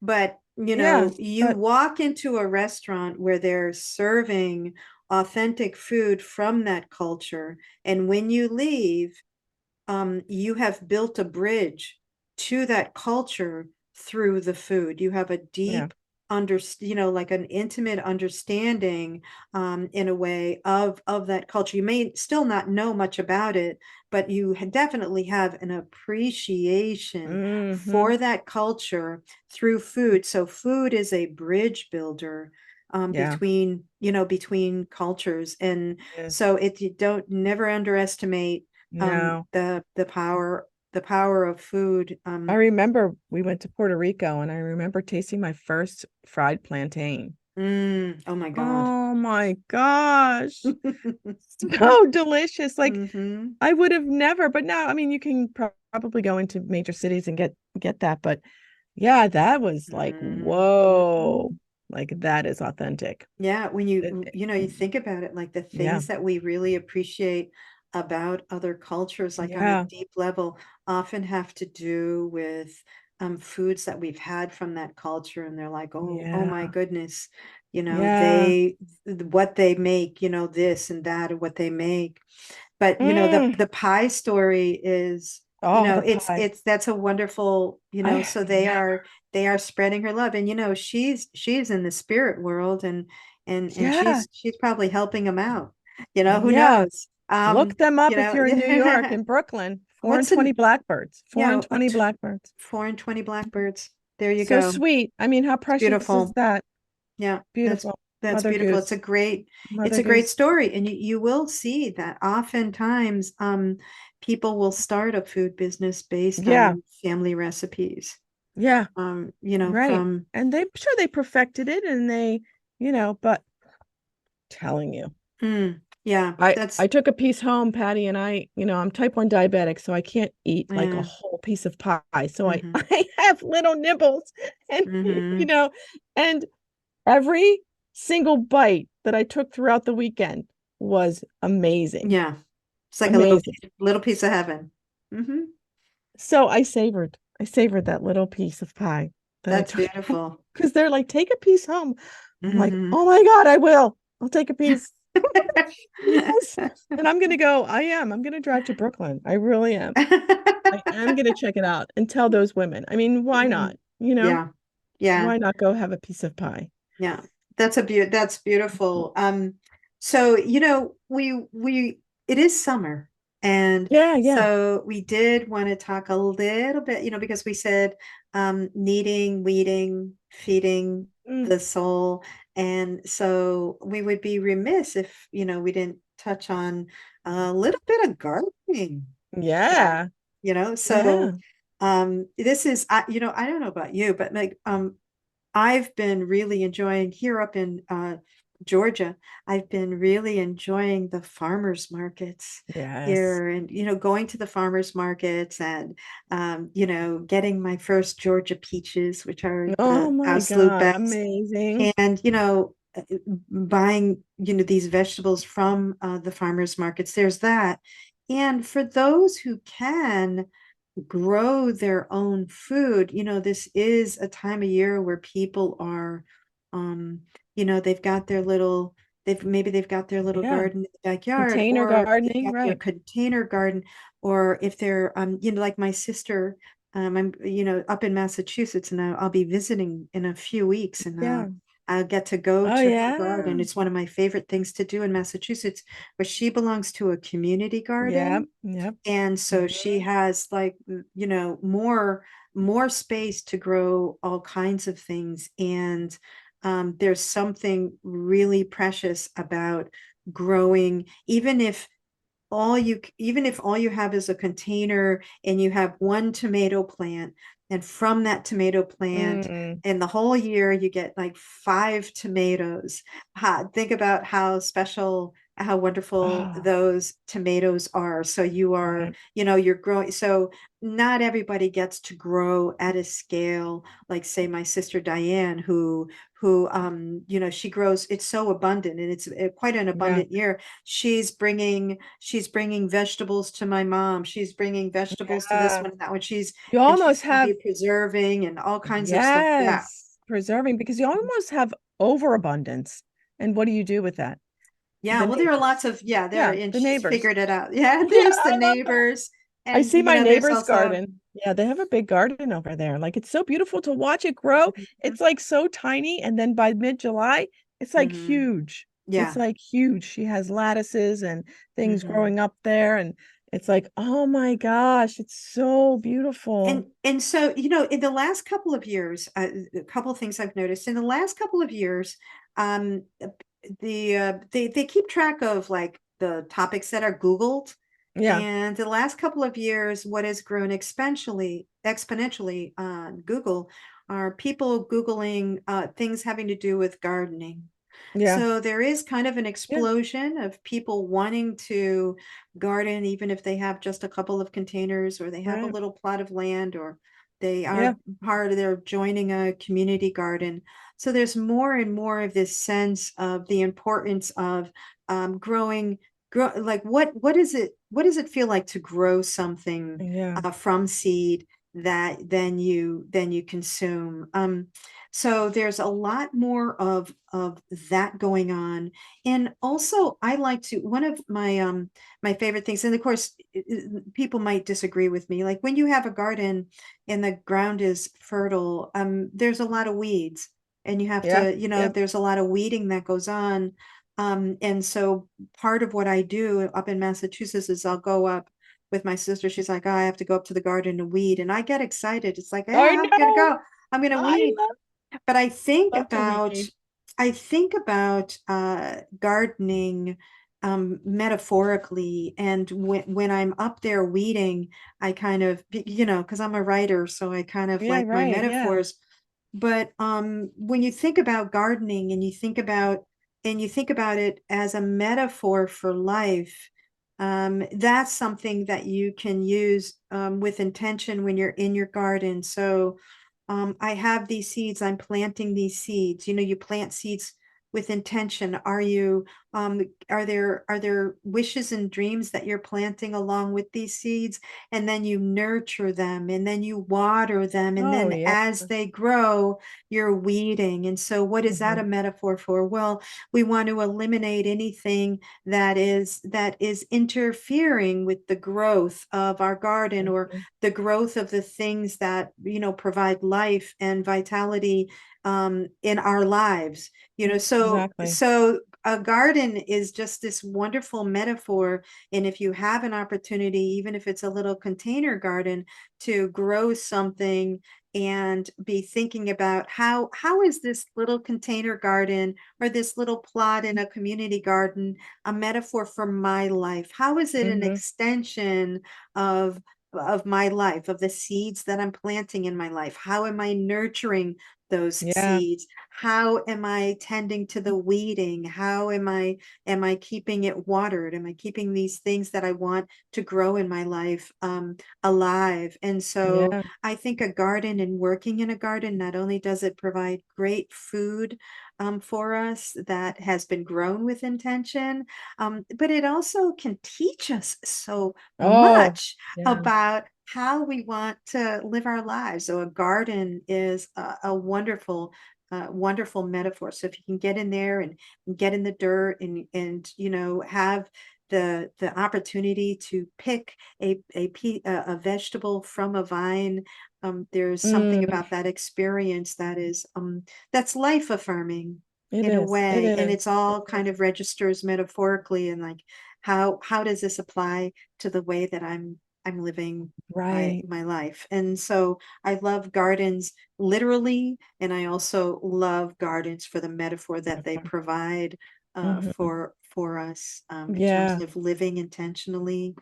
But Yeah. you But walk into a restaurant where they're serving authentic food from that culture, and when you leave, you have built a bridge to that culture through the food. You have a yeah. deep like an intimate understanding, in a way of that culture. You may still not know much about it, but you definitely have an appreciation Mm-hmm. for that culture through food. So food is a bridge builder, Yeah. between cultures, and Yes. so you don't never underestimate No. the power of food. I remember we went to Puerto Rico and I remember tasting my first fried plantain. Oh my God. Oh my gosh. So delicious. Like Mm-hmm. I would have never, but now, I mean, you can probably go into major cities and get that, but yeah, that was like, Mm-hmm. whoa, like that is authentic. Yeah, when It- you think about it, like the yeah, things that we really appreciate about other cultures, like on a yeah, deep level, often have to do with foods that we've had from that culture, and they're like, oh my yeah, goodness, yeah. they what they make, this and that, and what they make. But Mm. the pie story is, Oh, the it's pie. that's a wonderful, so they Yeah, are spreading her love, and she's in the spirit world, and yeah, she's probably helping them out, who yeah. knows, Look them up if you're in New York, yeah. in Brooklyn. Four and What's in 20 blackbirds. you Four and know uh, 20 blackbirds. 4 and 20 blackbirds, there you So go. sweet. I mean, how It's precious is beautiful. that? Yeah, that's Beautiful. That's Mother beautiful. Goose. It's Mother a great Goose. story. And you will see that oftentimes people will start a food business based Yeah. on family recipes. Yeah. Right. From And they sure they perfected it and they, but telling you. yeah, I took a piece home, Patty, and I'm type 1 diabetic, so I can't eat like a yeah. whole piece of pie. So I, Mm-hmm, I have little nibbles and mm-hmm. and every single bite that I took throughout the weekend was amazing. Yeah. It's like a Amazing. little piece of heaven. Mm-hmm. So I savored that little piece of pie that I That's took home beautiful. because they're like, take a piece home. I'm like, Mm-hmm. oh my God, I will. I'll take a piece. Yes. And I'm gonna go. I'm gonna drive to Brooklyn. I really am. I am gonna check it out and tell those women. I mean, why Mhm. not? Yeah. Yeah. Why not go have a piece of pie? Yeah, that's beautiful. So we it is summer, and Yeah, yeah. so we did want to talk a little bit, because we said kneading, weeding, feeding Mm, the soul, and so we would be remiss if we didn't touch on a little bit of gardening. Uh, yeah, so yeah, this is I don't know about you, but like I've been really enjoying here up in Georgia. I've been really enjoying the farmers markets yes. here, and going to the farmers markets, and getting my first Georgia peaches, which are Oh the my absolute God, best, amazing. and buying these vegetables from the farmers markets. There's that, and for those who can grow their own food. This is a time of year where people are, um, they've got their little, they've got their little Yeah, garden in the backyard, container or they've gardening, got their right? container garden, or if they're, like my sister, I'm, up in Massachusetts, and I'll be visiting in a few weeks, and Yeah. I'll get to go Oh to her yeah. garden. It's one of my favorite things to do in Massachusetts, where she belongs to a community Yep. garden, Yep. and so she Mhm. has like more space to grow all kinds of things, and there's something really precious about growing, even if all you have is a container, and you have one tomato plant, and from that tomato plant Mm. in the whole year you get like 5 tomatoes. Think about how special, how wonderful Oh, those tomatoes are. So right. you're growing. So not everybody gets to grow at a scale like, say, my sister Diane, who she grows. It's so abundant, and it's quite an Yeah. abundant year. She's bringing vegetables to my mom. She's bringing vegetables to this Yeah. one and that one. You And she's almost going to be have, preserving and all kinds of stuff. Yeah. yes, preserving because you almost have overabundance. And what do you do with that? Yeah. The Well, there are lots neighbors. of, yeah, there, Yeah, and the she's neighbors. figured it out. Yeah. Yeah, There's the I love that. neighbors. I And, see my there's neighbor's also, garden. Yeah, they have a big garden over there. Like it's so beautiful to watch it grow. It's like so tiny. And then by mid-July, it's like hmm huge. It's yeah. like huge. She has lattices and things hmm growing up there. And it's like, oh my gosh, it's so And beautiful. and so, in the last couple of years, a couple of things I've noticed in the last couple of years, um, they keep track of like the topics that are Googled, Yeah, and the last couple of years, what has grown exponentially on Google are people Googling things having to do with gardening. yeah, So there is kind of an yeah, explosion of people wanting to garden, even if they have just a couple of containers, or they have a right. little plot of land, or Yeah, they're joining a community garden. So there's more and more of this sense of the importance of like what does it feel like to grow something yeah, from seed that then you consume. So there's a lot more of that going on. And also I like to, one of my favorite things, and of course people might disagree with me, like when you have a garden and the ground is fertile, there's a lot of weeds, and you have yeah, to, yeah. there's a lot of weeding that goes on. And so part of what I do up in Massachusetts is I'll go up with my sister. She's like, oh, I have to go up to the garden and weed. And I get excited. It's like, I yeah, I'm gonna know. go. I'm gonna I weed. But I think love to about weed. I think about gardening metaphorically, and when I'm up there weeding, I kind of, because I'm a writer, so I kind of Yeah, like my right. Yeah. metaphors. But when you think about gardening and you think about it as a metaphor for life, that's something that you can use with intention when you're in your garden. So I have these seeds, I'm planting these seeds. You plant seeds with intention. Are there wishes and dreams that you're planting along with these seeds? And then you nurture them, and then you water them, and Oh, then yeah. as they grow, you're weeding. And so what is that a Mhm. metaphor for? Well, we want to eliminate anything that is interfering with the growth of our garden, or Mhm. the growth of the things that provide life and vitality in our lives. So Exactly. a garden is just this wonderful metaphor. And if you have an opportunity, even if it's a little container garden, to grow something and be thinking about how is this little container garden or this little plot in a community garden a metaphor for my life? How is it an Hmm. extension of my life, of the seeds that I'm planting in my life? How am I nurturing those Yeah. seeds? How am I tending to the weeding? How am I keeping it watered? Am I keeping these things that I want to grow in my life alive? And so Yeah. I think a garden, and working in a garden, not only does it provide great food for us that has been grown with intention, but it also can teach us so Oh, much yeah. about how we want to live our lives. So a garden is a wonderful, wonderful metaphor. So if you can get in there and get in the dirt, and have the opportunity to pick a vegetable from a vine, there's something Mm, about that experience that's life affirming it in a is. It way, and is. it's all It kind is. of registers metaphorically, and like how does this apply to the way that I'm living my Right. my life? And so I love gardens literally, and I also love gardens for the metaphor that they provide Hmm. for us in terms Yeah. of living intentionally.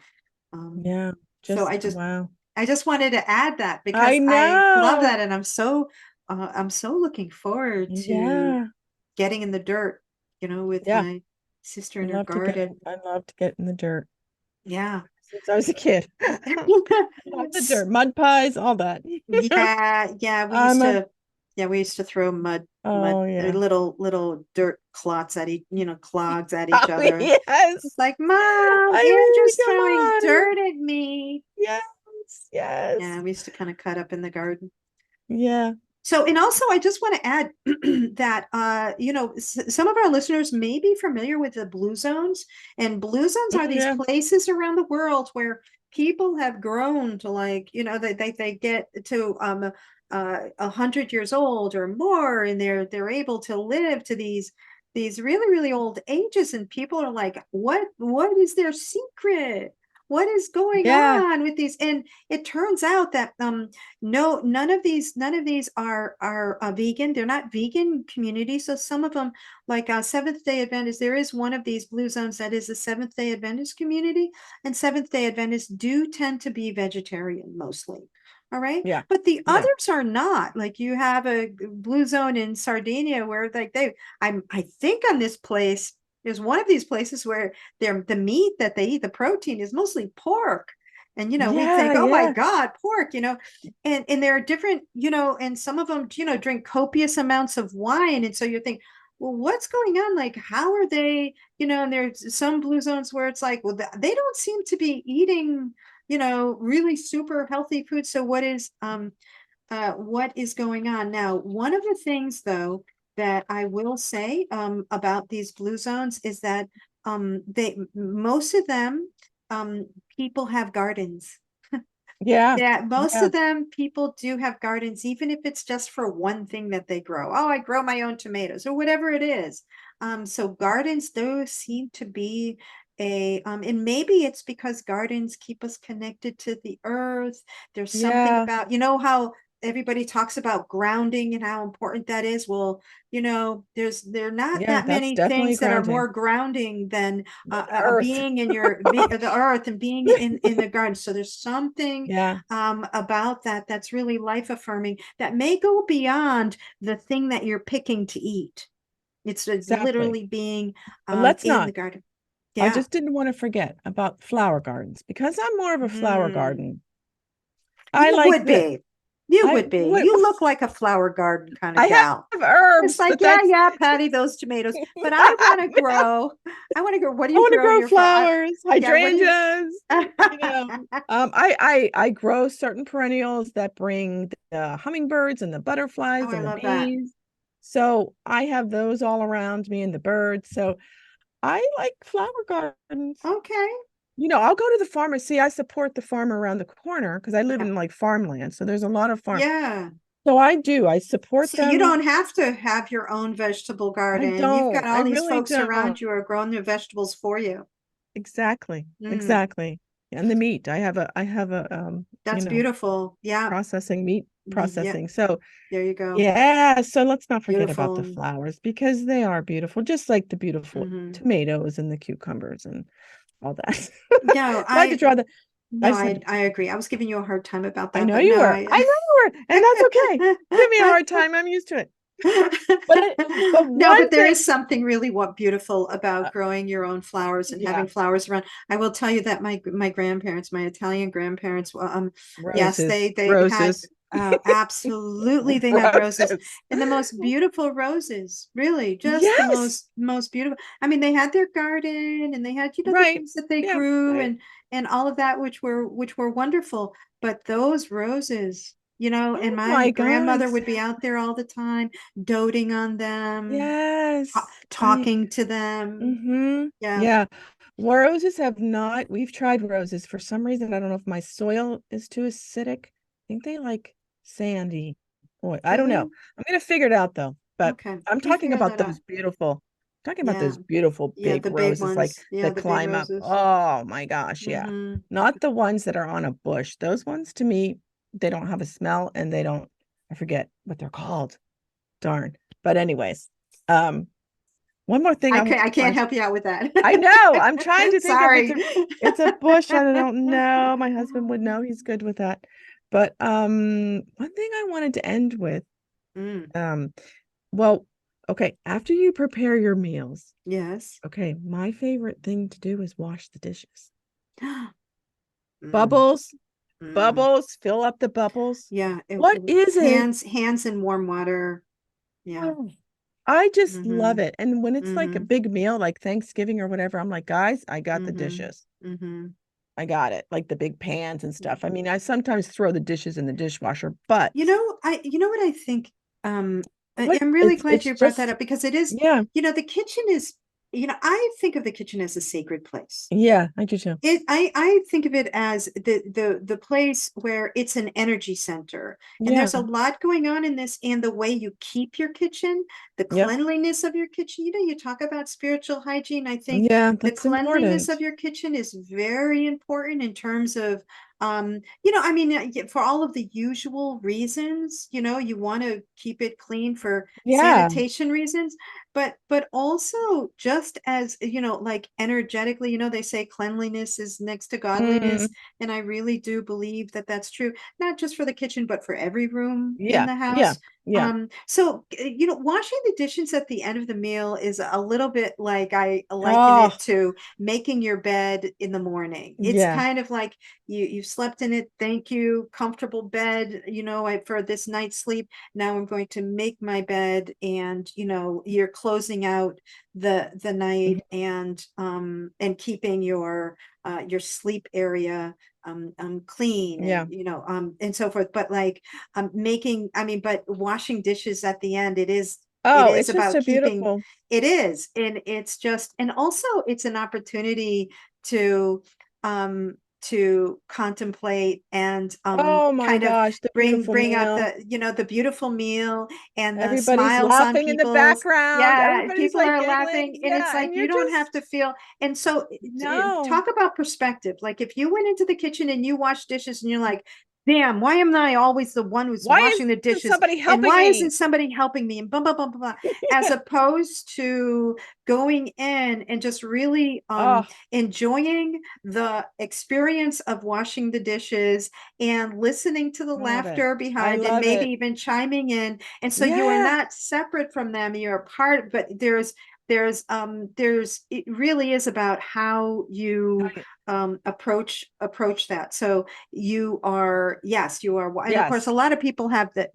Um, Yeah. so Just wow. I just wanted to add that I because I love know. that, and I'm so looking forward to Yeah. getting in the dirt, with Yeah. my sister I in her love to get garden. in. I love to get in the dirt Yeah. since I was a kid. I love the dirt, mud pies, all that. Yeah, yeah, I'm a, we used to throw mud, oh yeah. little dirt clots clogs at Oh each other. It's yes. like, Mom, I you're mean, just come throwing on. dirt at me. Yes. Yeah, Yes. we used to kind of cut up in the garden. Yeah. So, and also, I just want to add that, some of our listeners may be familiar with the blue zones, and blue zones are Mm, these yeah. places around the world where people have grown to, like, they get to 100 years old or more, and they're able to live to these really, really old ages, and people are like, what is their secret? What is going Yeah. on with these? And it turns out that no, none of these are vegan. They're not vegan communities. So some of them, like Seventh Day Adventist, there is one of these blue zones that is a Seventh Day Adventist community, and Seventh Day Adventists do tend to be vegetarian mostly. All right, Yeah. but the Yeah. others are not. Like, you have a blue zone in Sardinia where, like, I think on this place, there's one of these places where the meat that they eat, the protein, is mostly pork. And we Yeah. think, oh my Yeah. God, pork, and there are different, and some of them, drink copious amounts of wine. And so you think, well, what's going on? Like, how are they, and there's some blue zones where it's like, well, they don't seem to be eating, really super healthy food. So what is going on now? One of the things, though, that I will say about these blue zones is that most of them, people have gardens. Yeah. Yeah, most Yeah. of them, people do have gardens, even if it's just for one thing that they grow. Oh, I grow my own tomatoes or whatever it is. So gardens, those seem to be and maybe it's because gardens keep us connected to the earth. There's something Yeah. about, how everybody talks about grounding and how important that is. Well, there are not that that's many definitely things that are grounding. more grounding than The earth. being in the earth and being in the garden. So there's something about that's really life affirming, that may go beyond the thing that you're picking to eat. It's Exactly. literally being But let's in the not. garden. I Yeah. just didn't want to forget about flower gardens, because I'm more of a flower garden. I You like would the be. You I would be. would You look like a flower garden kind of I gal. have It's herbs, like, but yeah, that's yeah, Patty, those tomatoes. But I want to grow. What do I you want to grow in grow your flower? flowers, Yeah, what do you? hydrangeas, you know. I grow certain perennials that bring the hummingbirds and the Oh, butterflies I and the love that. bees. So I have those all around me, and the birds. So I like flower gardens. Okay. I'll go to the farmer. See, I support the farmer around the corner because I live Yeah. in like farmland. So there's a lot of farm. Yeah. So I do. I support So you them. don't have to have your own vegetable I garden. You've got don't. I all these really folks don't. around you who are growing their vegetables for you. Exactly. Mm, Exactly. And the meat. I have a that's beautiful. Yeah. meat Yeah. processing. So There you go. yeah, so let's not forget about the Beautiful. flowers, because they are beautiful, just like the beautiful Hmm. tomatoes and the cucumbers and all that. No, I had to draw the I no, just had to I agree. I was giving you a hard time about I that, know but you no, were. I know you were, and that's okay. Give me a hard time. I'm used to it. But no, but one there thing, is something really beautiful about uh, growing your own flowers and yeah, having flowers around. I will tell you that my grandparents, my Italian grandparents, yes, roses, they had roses, absolutely they had roses, roses. and the most beautiful roses, really, just the Yes, most beautiful. I mean, they had their garden and they had the right. things that they Yeah, grew right. and all of that, which were wonderful. But those roses, and Oh my my grandmother gosh. would be out there all the time, doting on them, Yes. talking to them. Yeah. Yeah. Roses have not, we've tried roses. For some reason, I don't know if my soil is too acidic. I think they like sandy. Boy, I don't know. Really? I'm gonna figure it out though. But Okay. I'm You talking figure about that out. those beautiful, Yeah. Yeah, big the big roses like ones. Yeah, that the big climb up. roses. Oh my gosh, yeah. Mm-hmm. Not the ones that are on a bush. Those ones to me, they don't have a smell, and they don't, I forget what they're called. Darn. But anyways, um, one more thing I can't help you out with that. I know. I'm trying to think of Sorry. it's a bush. I don't know. My husband would know. He's good with that. But one thing I wanted to end with, Mm, um, well, okay, after you prepare your meals, yes. okay, my favorite thing to do is wash the dishes. Mm, Bubbles, mm. bubbles, fill up the bubbles. Yeah. What is it? Hands in warm water. Yeah. Oh, I just Mm-hmm. love it. And when it's like a Mm-hmm. big meal, like Thanksgiving or whatever, I'm like, guys, I got the Mm-hmm. dishes. Mm-hmm. I got it, like the big pans and stuff. I mean, I sometimes throw the dishes in the dishwasher, but You know what I think? Um, what I'm really glad it's you brought that just, up because it is, yeah, the kitchen is, I think of the kitchen as a sacred place. yeah, I do too. I think of it as the place where it's an energy center, and Yeah, there's a lot going on in this, and the way you keep your kitchen, the yep, cleanliness of your kitchen. You talk about spiritual hygiene. I think yeah, the that's cleanliness important. of your kitchen is very important in terms of I mean, for all of the usual reasons, you want to keep it clean for Yeah. sanitation reasons, but also just as like energetically, they say cleanliness is next to Mm, godliness, and I really do believe that that's true, not just for the kitchen but for every room in yeah, the yeah, house. yeah. So washing the dishes at the end of the meal is a little bit like I liken Oh, it to making your bed in the morning. It's yeah. kind of like you've slept in it, thank you, comfortable bed, for this night's sleep. Now I'm going to make my bed, and you're closing out the night, Mhm. and keeping your sleep area clean, Yeah. and so forth. But like making I mean but washing dishes at the end, it Oh, is it's just about so keeping. beautiful. It is, and it's just, and also it's an opportunity to contemplate and Oh my kind of gosh, the beautiful bring up meal. the beautiful meal and the Everybody's smiles on laughing in the people's. background. Yeah, Everybody's people like are giggling. laughing, and it's Yeah, like and you you're don't have just to feel. And so no. talk about perspective. Like if you went into the kitchen and you washed dishes and you're like, damn, why am I always the one who's Why washing the isn't dishes? somebody And helping why me? isn't somebody helping me? And blah, blah, blah, blah, blah. As opposed to going in and just really Oh, enjoying the experience of washing the dishes and listening to the I love it. laughter I behind and love maybe it. even chiming in. And so you are Yeah. not separate from them, you're a part, but there's it really is about how you approach that. So you are, yes, you are. And of course, a Yes. lot of people have that,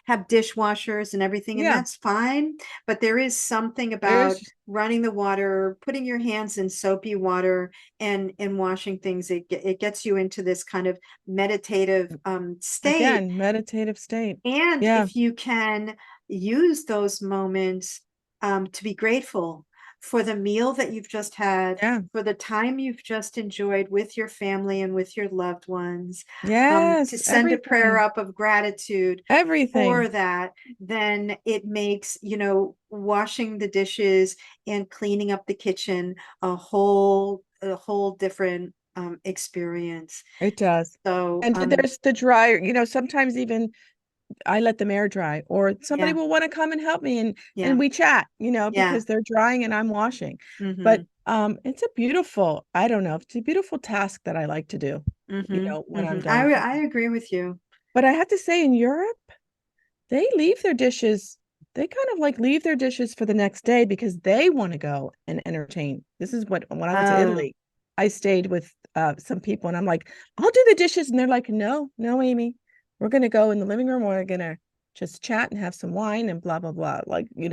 have dishwashers and everything, and Yeah. that's fine. But there is something about There's running the water, putting your hands in soapy water and washing things. It gets you into this kind of meditative state. again, meditative state. And Yeah. if you can use those moments to be grateful for the meal that you've just had, Yeah. for the time you've just enjoyed with your family and with your loved ones, to Yes. send a prayer Everything. up of gratitude for Everything. that, then it makes, washing the dishes and cleaning up the kitchen a whole different experience. It does. So, And there's the dryer, sometimes even I let them air dry, or somebody yeah, will want to come and help me, and yeah, we chat, yeah. because they're drying and I'm washing. But Mm-hmm. it's a beautiful, I don't know, it's a beautiful task that I like to do, Mm-hmm. when I'm Mm-hmm. done I cooking. agree with you. But I have to say, in Europe, they leave their dishes, they kind of like leave their dishes for the next day because they want to go and entertain. This is what, when I went to Oh. Italy, I stayed with some people and I'm like, I'll do the dishes. And they're like, no, no, Amy, we're going to go in the living room. We're going to just chat and have some wine and blah, blah, blah. Like, I'm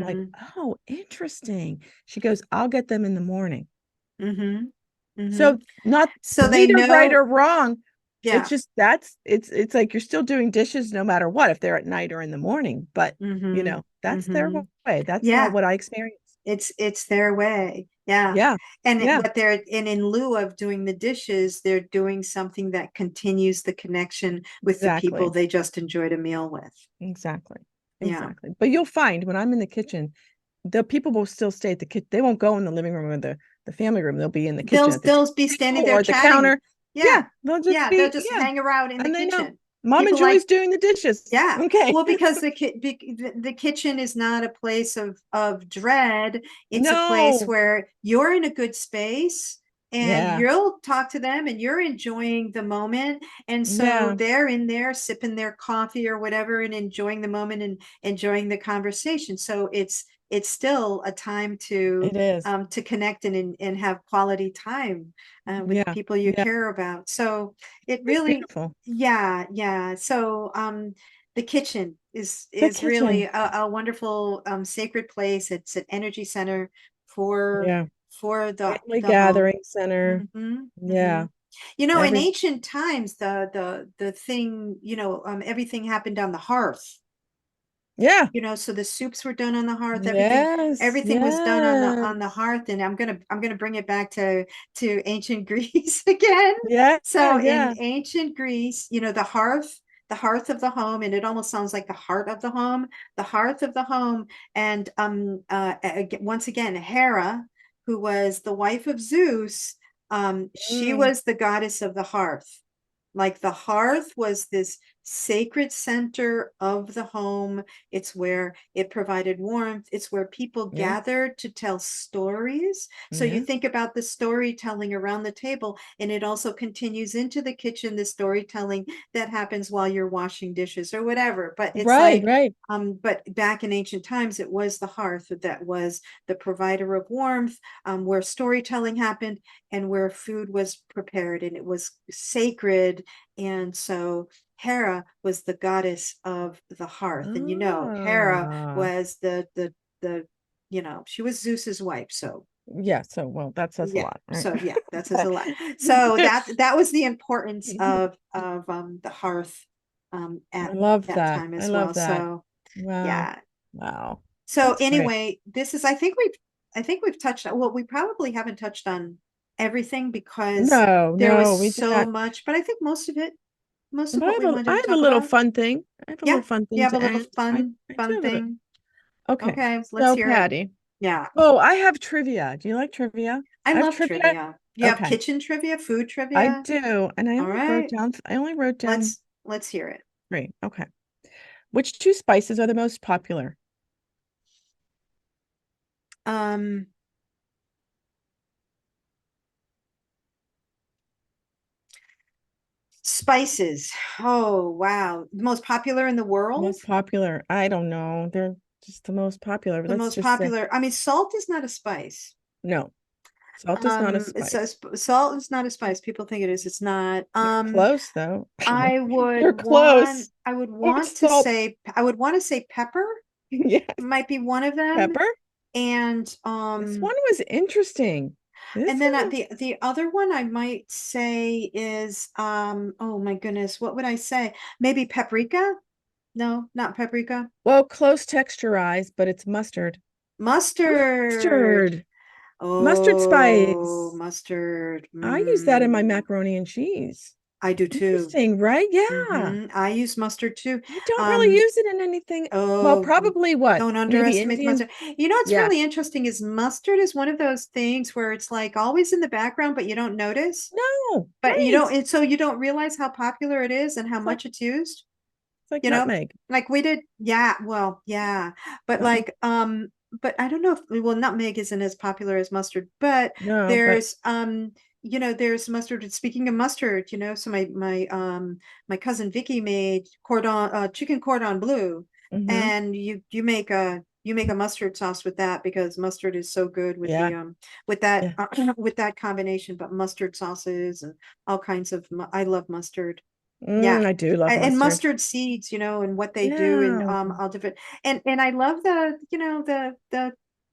like, Mm-hmm. oh, interesting. She goes, I'll get them in the morning. Mm-hmm. Mm-hmm. So not So they neither right know, or wrong. It's yeah. just it's like you're still doing dishes no matter what, if they're at night or in the morning. But Mm-hmm. that's their Mm-hmm. way. That's how Yeah. what I experience. It's their way. Yeah. Yeah. Yeah, And in lieu of doing the dishes, they're doing something that continues the connection with the people exactly. they just enjoyed a meal with. Exactly. Yeah. Exactly. But you'll find when I'm in the kitchen, the people will still stay at the kitchen. They won't go in the living room or the family room. They'll be in the kitchen They'll at the they'll be standing table there or the chatting. counter. Yeah, Yeah. they'll just Yeah, they'll be, just yeah. hang around in the And they know kitchen. mom People enjoys like, doing the dishes. yeah. Okay. Well, because the kitchen is not a place of dread. It's a place No. where you're in a good space and Yeah. you'll talk to them and you're enjoying the moment. And so Yeah. they're in there sipping their coffee or whatever and enjoying the moment and enjoying the conversation. So it's still a time It is. to connect and have quality time with the Yeah. people you Yeah. care about. So it It's really, beautiful. yeah, yeah. So the kitchen The is really kitchen. a wonderful sacred place. It's an energy center for Yeah. for Family the home. gathering center. Hmm. Hmm. Yeah. In Every ancient times, the thing, everything happened on the hearth. yeah. So the soups were done on the hearth. everything Yes. everything was done on the Yes. hearth. And I'm gonna bring it back to ancient Greece again. Yeah. So in Yeah. ancient Greece, the hearth of the home, and it almost sounds like the heart of the home, the hearth of the home. And once again, Hera, who was the wife of Zeus, she Mm, was the goddess of the hearth. Like the hearth was this sacred center of the home. It's where it provided warmth. It's where people yeah. gathered to tell stories. So you Yeah. think about the storytelling around the table, and it also continues into the kitchen, the storytelling that happens while you're washing dishes or whatever. But it's Right. like, Right. but back in ancient times, it was the hearth that was the provider of warmth, where storytelling happened and where food was prepared, and it was sacred. And so Hera was the goddess of the hearth. And Hera Ah. was the she was Zeus's wife. So Yeah. So, well, that says a yeah. lot, right? So yeah, that says a lot. So that was the importance of the hearth I at love that that. time I as well. love that. So Wow. yeah. Wow. So That's great. anyway, this is I think we've touched on, well, we probably haven't touched on everything because No, there was no, we did so not. much, but I think most But of what we I wanted to have a talk little about. fun thing. I have a little Yeah, fun you thing have a to little end. fun, I fun do have it. thing. Okay. Okay, let's So, hear it. Patty. Yeah, Oh, I have trivia. Do you like trivia? I I have love trivia. trivia. You have kitchen trivia, food trivia? I do. And I only wrote down. Let's hear it. 3. Okay. Which 2 spices are the most popular? Spices. Oh, wow. The most popular in the world? Most popular. I don't know. They're just the most popular. The most popular. I mean, salt is not a spice. No. Salt is not a spice. Salt is not a spice. People think it is. It's not. You're close though. I would You're close. I would want to say pepper. Yes. Might be one of them. Pepper? And this one was interesting. And then the other one I might say is oh my goodness, what would I say? Maybe paprika? No, not paprika. Well, close texturized, but it's mustard. Mustard. Oh, mustard spice. Mustard. I use that in my macaroni and cheese. I do too. Interesting, right? Yeah. I use mustard too. I don't really use it in anything. Well, probably what? Don't underestimate the mustard. You know what's really interesting is mustard is one of those things where it's like always in the background, but you don't notice. No. But you don't, and so you don't realize how popular it is and how much it's used. It's like nutmeg. Like we did, but but I don't know if nutmeg isn't as popular as mustard, but there's there's mustard. Speaking of mustard, so my cousin Vicky made chicken cordon bleu, and you make a mustard sauce with that because mustard is so good with with that combination. But mustard sauces and all kinds of I love mustard. I do love mustard. And mustard seeds, and what they do and all different and I love the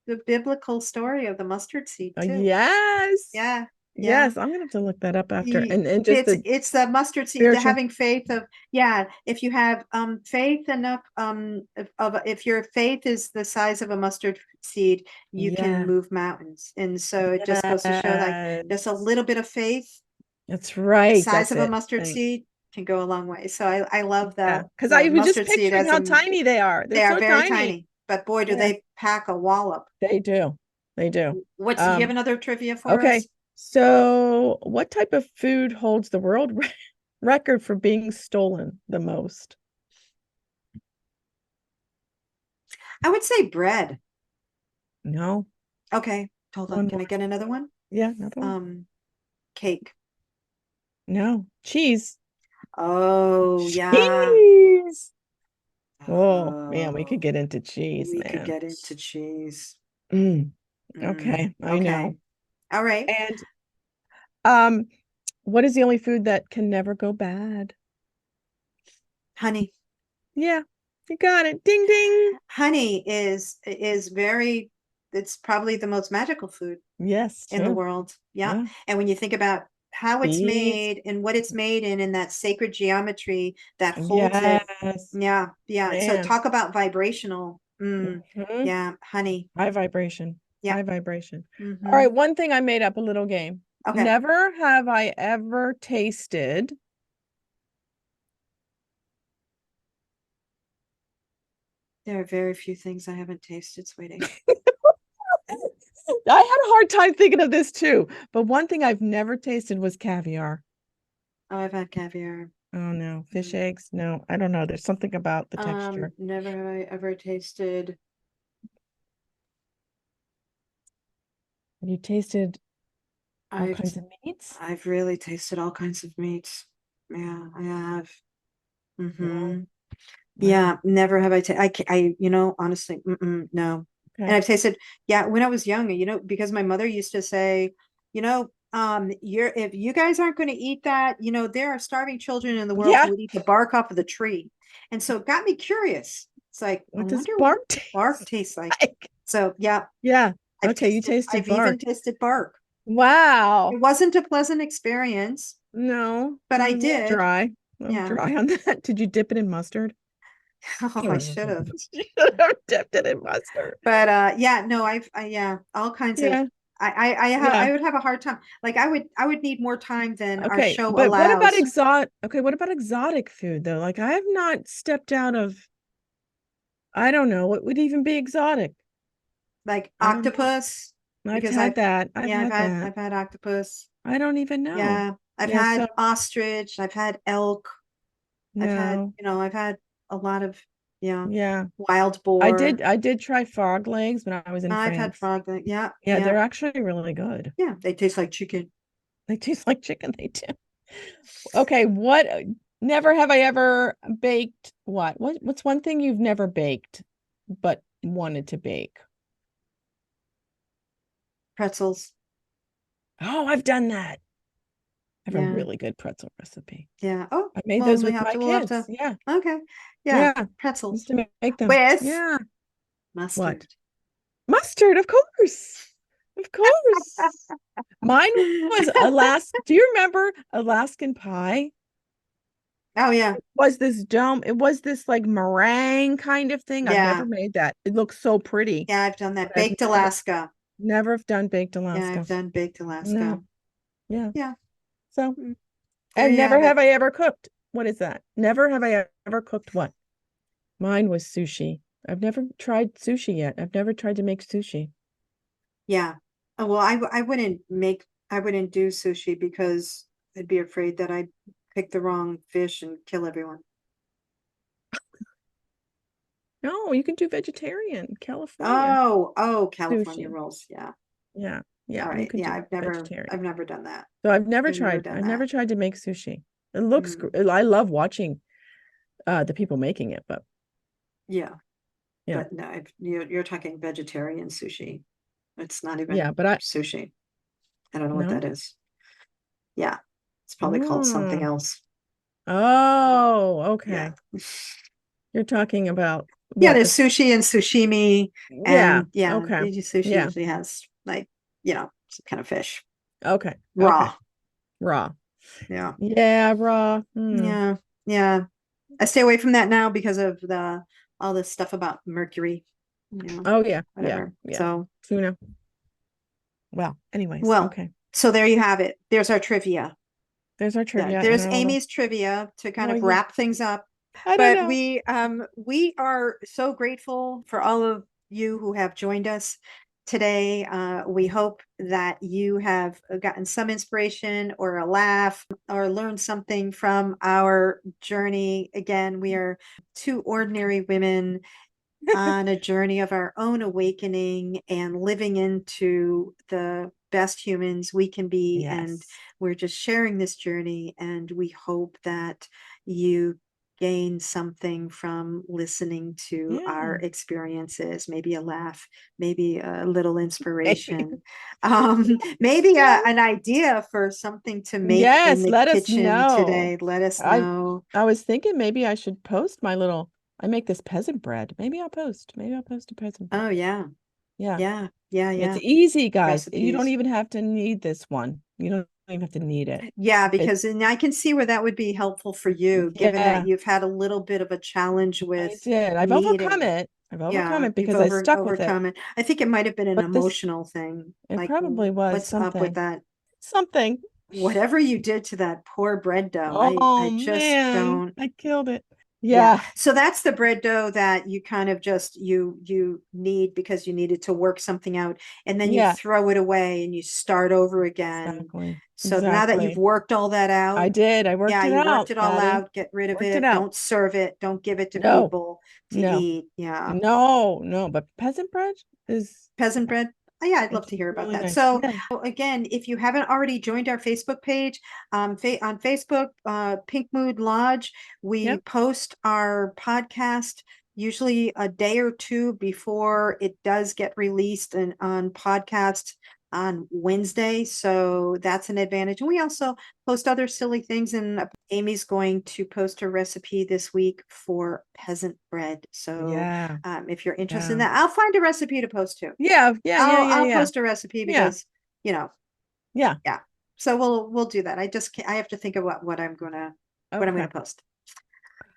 the biblical story of the mustard seed too. Yes. Yeah. Yes, I'm gonna have to look that up after. And just it's the mustard seed, having faith of if you have faith enough if your faith is the size of a mustard seed, you can move mountains. And so it just goes to show like just a little bit of faith. That's right. The size of a mustard seed can go a long way. So I love that because I was just picturing how tiny they are. They are so very tiny, but boy, do they pack a wallop. They do. They do. Do you have another trivia for us? Okay. So what type of food holds the world record for being stolen the most? I would say bread. No. Okay. Hold on. Can I get another one? Yeah, another one. Cake. No. Cheese. Oh, cheese. Yeah. Oh, man, we could get into cheese. We could get into cheese. Okay, I know. All right. And what is the only food that can never go bad? Honey. Yeah, you got it. Ding ding. Honey is it's probably the most magical food in the world. Yeah. And when you think about how it's made and what it's made in that sacred geometry that holds it. Yeah. Man. So talk about vibrational. Yeah, honey. High vibration. Yeah. High vibration. All right, one thing I made up, a little game. Okay. Never have I ever tasted There are very few things I haven't tasted, sweetie. I had a hard time thinking of this too, but one thing I've never tasted was caviar. Oh, I've had caviar. Oh no, fish eggs? No, I don't know. There's something about the texture. Never have I ever tasted. Have you tasted all kinds of meats? I've really tasted all kinds of meats. Yeah, I have. Wow. Yeah, never have I honestly, no. Okay. And I've tasted, when I was young, because my mother used to say, if you guys aren't going to eat that, there are starving children in the world who would eat the bark off of the tree. And so it got me curious. It's like, what does bark taste like? So yeah. Okay, you tasted bark. I've even tasted bark. Wow. It wasn't a pleasant experience. No. But I did. Dry. I'm dry on that. Did you dip it in mustard? Oh, I should have. You should have dipped it in mustard. But all kinds of. I would have a hard time. Like I would need more time than our show allows. What about exotic food though? Like I have not stepped out of. I don't know what would even be exotic. Like octopus. I've had that. I've had octopus. I don't even know. Yeah. I've had ostrich. I've had elk. No. I've had a lot of, yeah. wild boar. I did try frog legs when I was in France. I've had frog legs. Yeah. Yeah, they're actually really good. Yeah, they taste like chicken. They taste like chicken, they do. Okay, never have I ever baked what's one thing you've never baked but wanted to bake? Pretzels. Oh, I've done that. I have a really good pretzel recipe. Yeah. Oh, I made those with my kids. Yeah. Okay. Yeah. Pretzels. Used to make them. With mustard. What? Mustard, of course. Of course. Mine was do you remember Alaskan pie? Oh yeah. It was this like meringue kind of thing. I've never made that. It looks so pretty. Yeah, I've done that. Baked Alaska. Never have done baked Alaska. Yeah, I've done baked Alaska. No. Yeah. Yeah. So, and never have I ever cooked. What is that? Never have I ever cooked what? Mine was sushi. I've never tried sushi yet. I've never tried to make sushi. Yeah. Well, I wouldn't do sushi because I'd be afraid that I'd pick the wrong fish and kill everyone. No, you can do vegetarian, California. Oh, California rolls. Yeah. Yeah. Yeah. All right. Yeah, I've never done that. So I've never tried to make sushi. It looks I love watching the people making it, but yeah. But no, you're talking vegetarian sushi. It's not even sushi. I don't know what that is. Yeah. It's probably called something else. Oh, okay. Yeah. You're talking about there's sushi and sashimi. And okay. Sushi usually has like, some kind of fish. Okay. Raw. Okay. Raw. Yeah. Yeah, raw. Yeah. Yeah. I stay away from that now because of all this stuff about mercury. Oh yeah. Whatever. Yeah. So tuna. Well, anyways. Okay. So there you have it. There's our trivia. There's Amy's trivia to kind of wrap things up. But we are so grateful for all of you who have joined us today. We hope that you have gotten some inspiration or a laugh or learned something from our journey. Again, we are two ordinary women on a journey of our own awakening and living into the best humans we can be. Yes. And we're just sharing this journey, and we hope that you gain something from listening to our experiences, maybe a laugh, maybe a little inspiration, maybe an idea for something to make in the kitchen today. Let us know. I was thinking maybe I should post I make this peasant bread. Maybe I'll post a peasant bread. Oh yeah. Yeah. It's easy, guys. Recipes. You don't even have to need this one. You don't even have to need it. Yeah, because and I can see where that would be helpful for you, given that you've had a little bit of a challenge with. I did. I've overcome it. Because I stuck with it. I think it might have been an emotional thing. It probably was. What's up with that? Something. Whatever you did to that poor bread dough, I just don't. I killed it. Yeah. So that's the bread dough that you kind of just you need because you needed to work something out, and then you throw it away and you start over again. Exactly. So now that you've worked all that out, I did. I worked it out. Yeah, you worked it all out. Get rid of it. Don't serve it. Don't give it to people to eat. Yeah. No. But peasant bread is peasant bread. Oh, yeah, I'd love to hear about that. Nice. So again, if you haven't already joined our Facebook page, on Facebook, Pink Mood Lodge, we post our podcast usually a day or two before it does get released on podcast on Wednesday. So that's an advantage. And we also post other silly things. And Amy's going to post a recipe this week for peasant bread. So if you're interested in that, I'll find a recipe to post to. I'll post a recipe because, Yeah. So we'll do that. I have to think about what I'm going to post.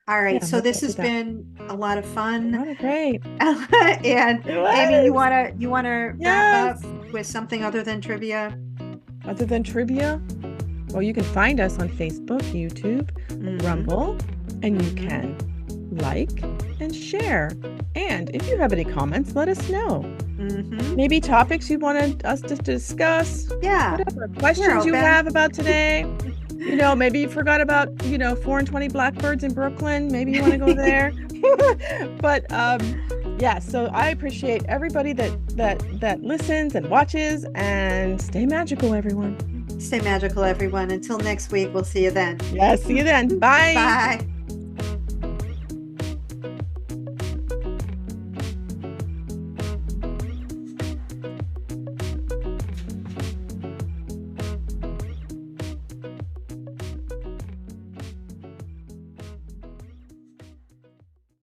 All right. So this has been a lot of fun. Great. And Amy, you wanna wrap up with something other than trivia? Other than trivia? Well, you can find us on Facebook, YouTube, Rumble, and you can like, and share. And if you have any comments, let us know. Maybe topics you wanted us to discuss. Yeah. Whatever questions you have about today. Maybe you forgot about, 4 and 20 Blackbirds in Brooklyn. Maybe you want to go there. But yeah, so I appreciate everybody that listens and watches, and stay magical, everyone. Stay magical, everyone. Until next week, we'll see you then. Yeah, see you then. Bye. Bye.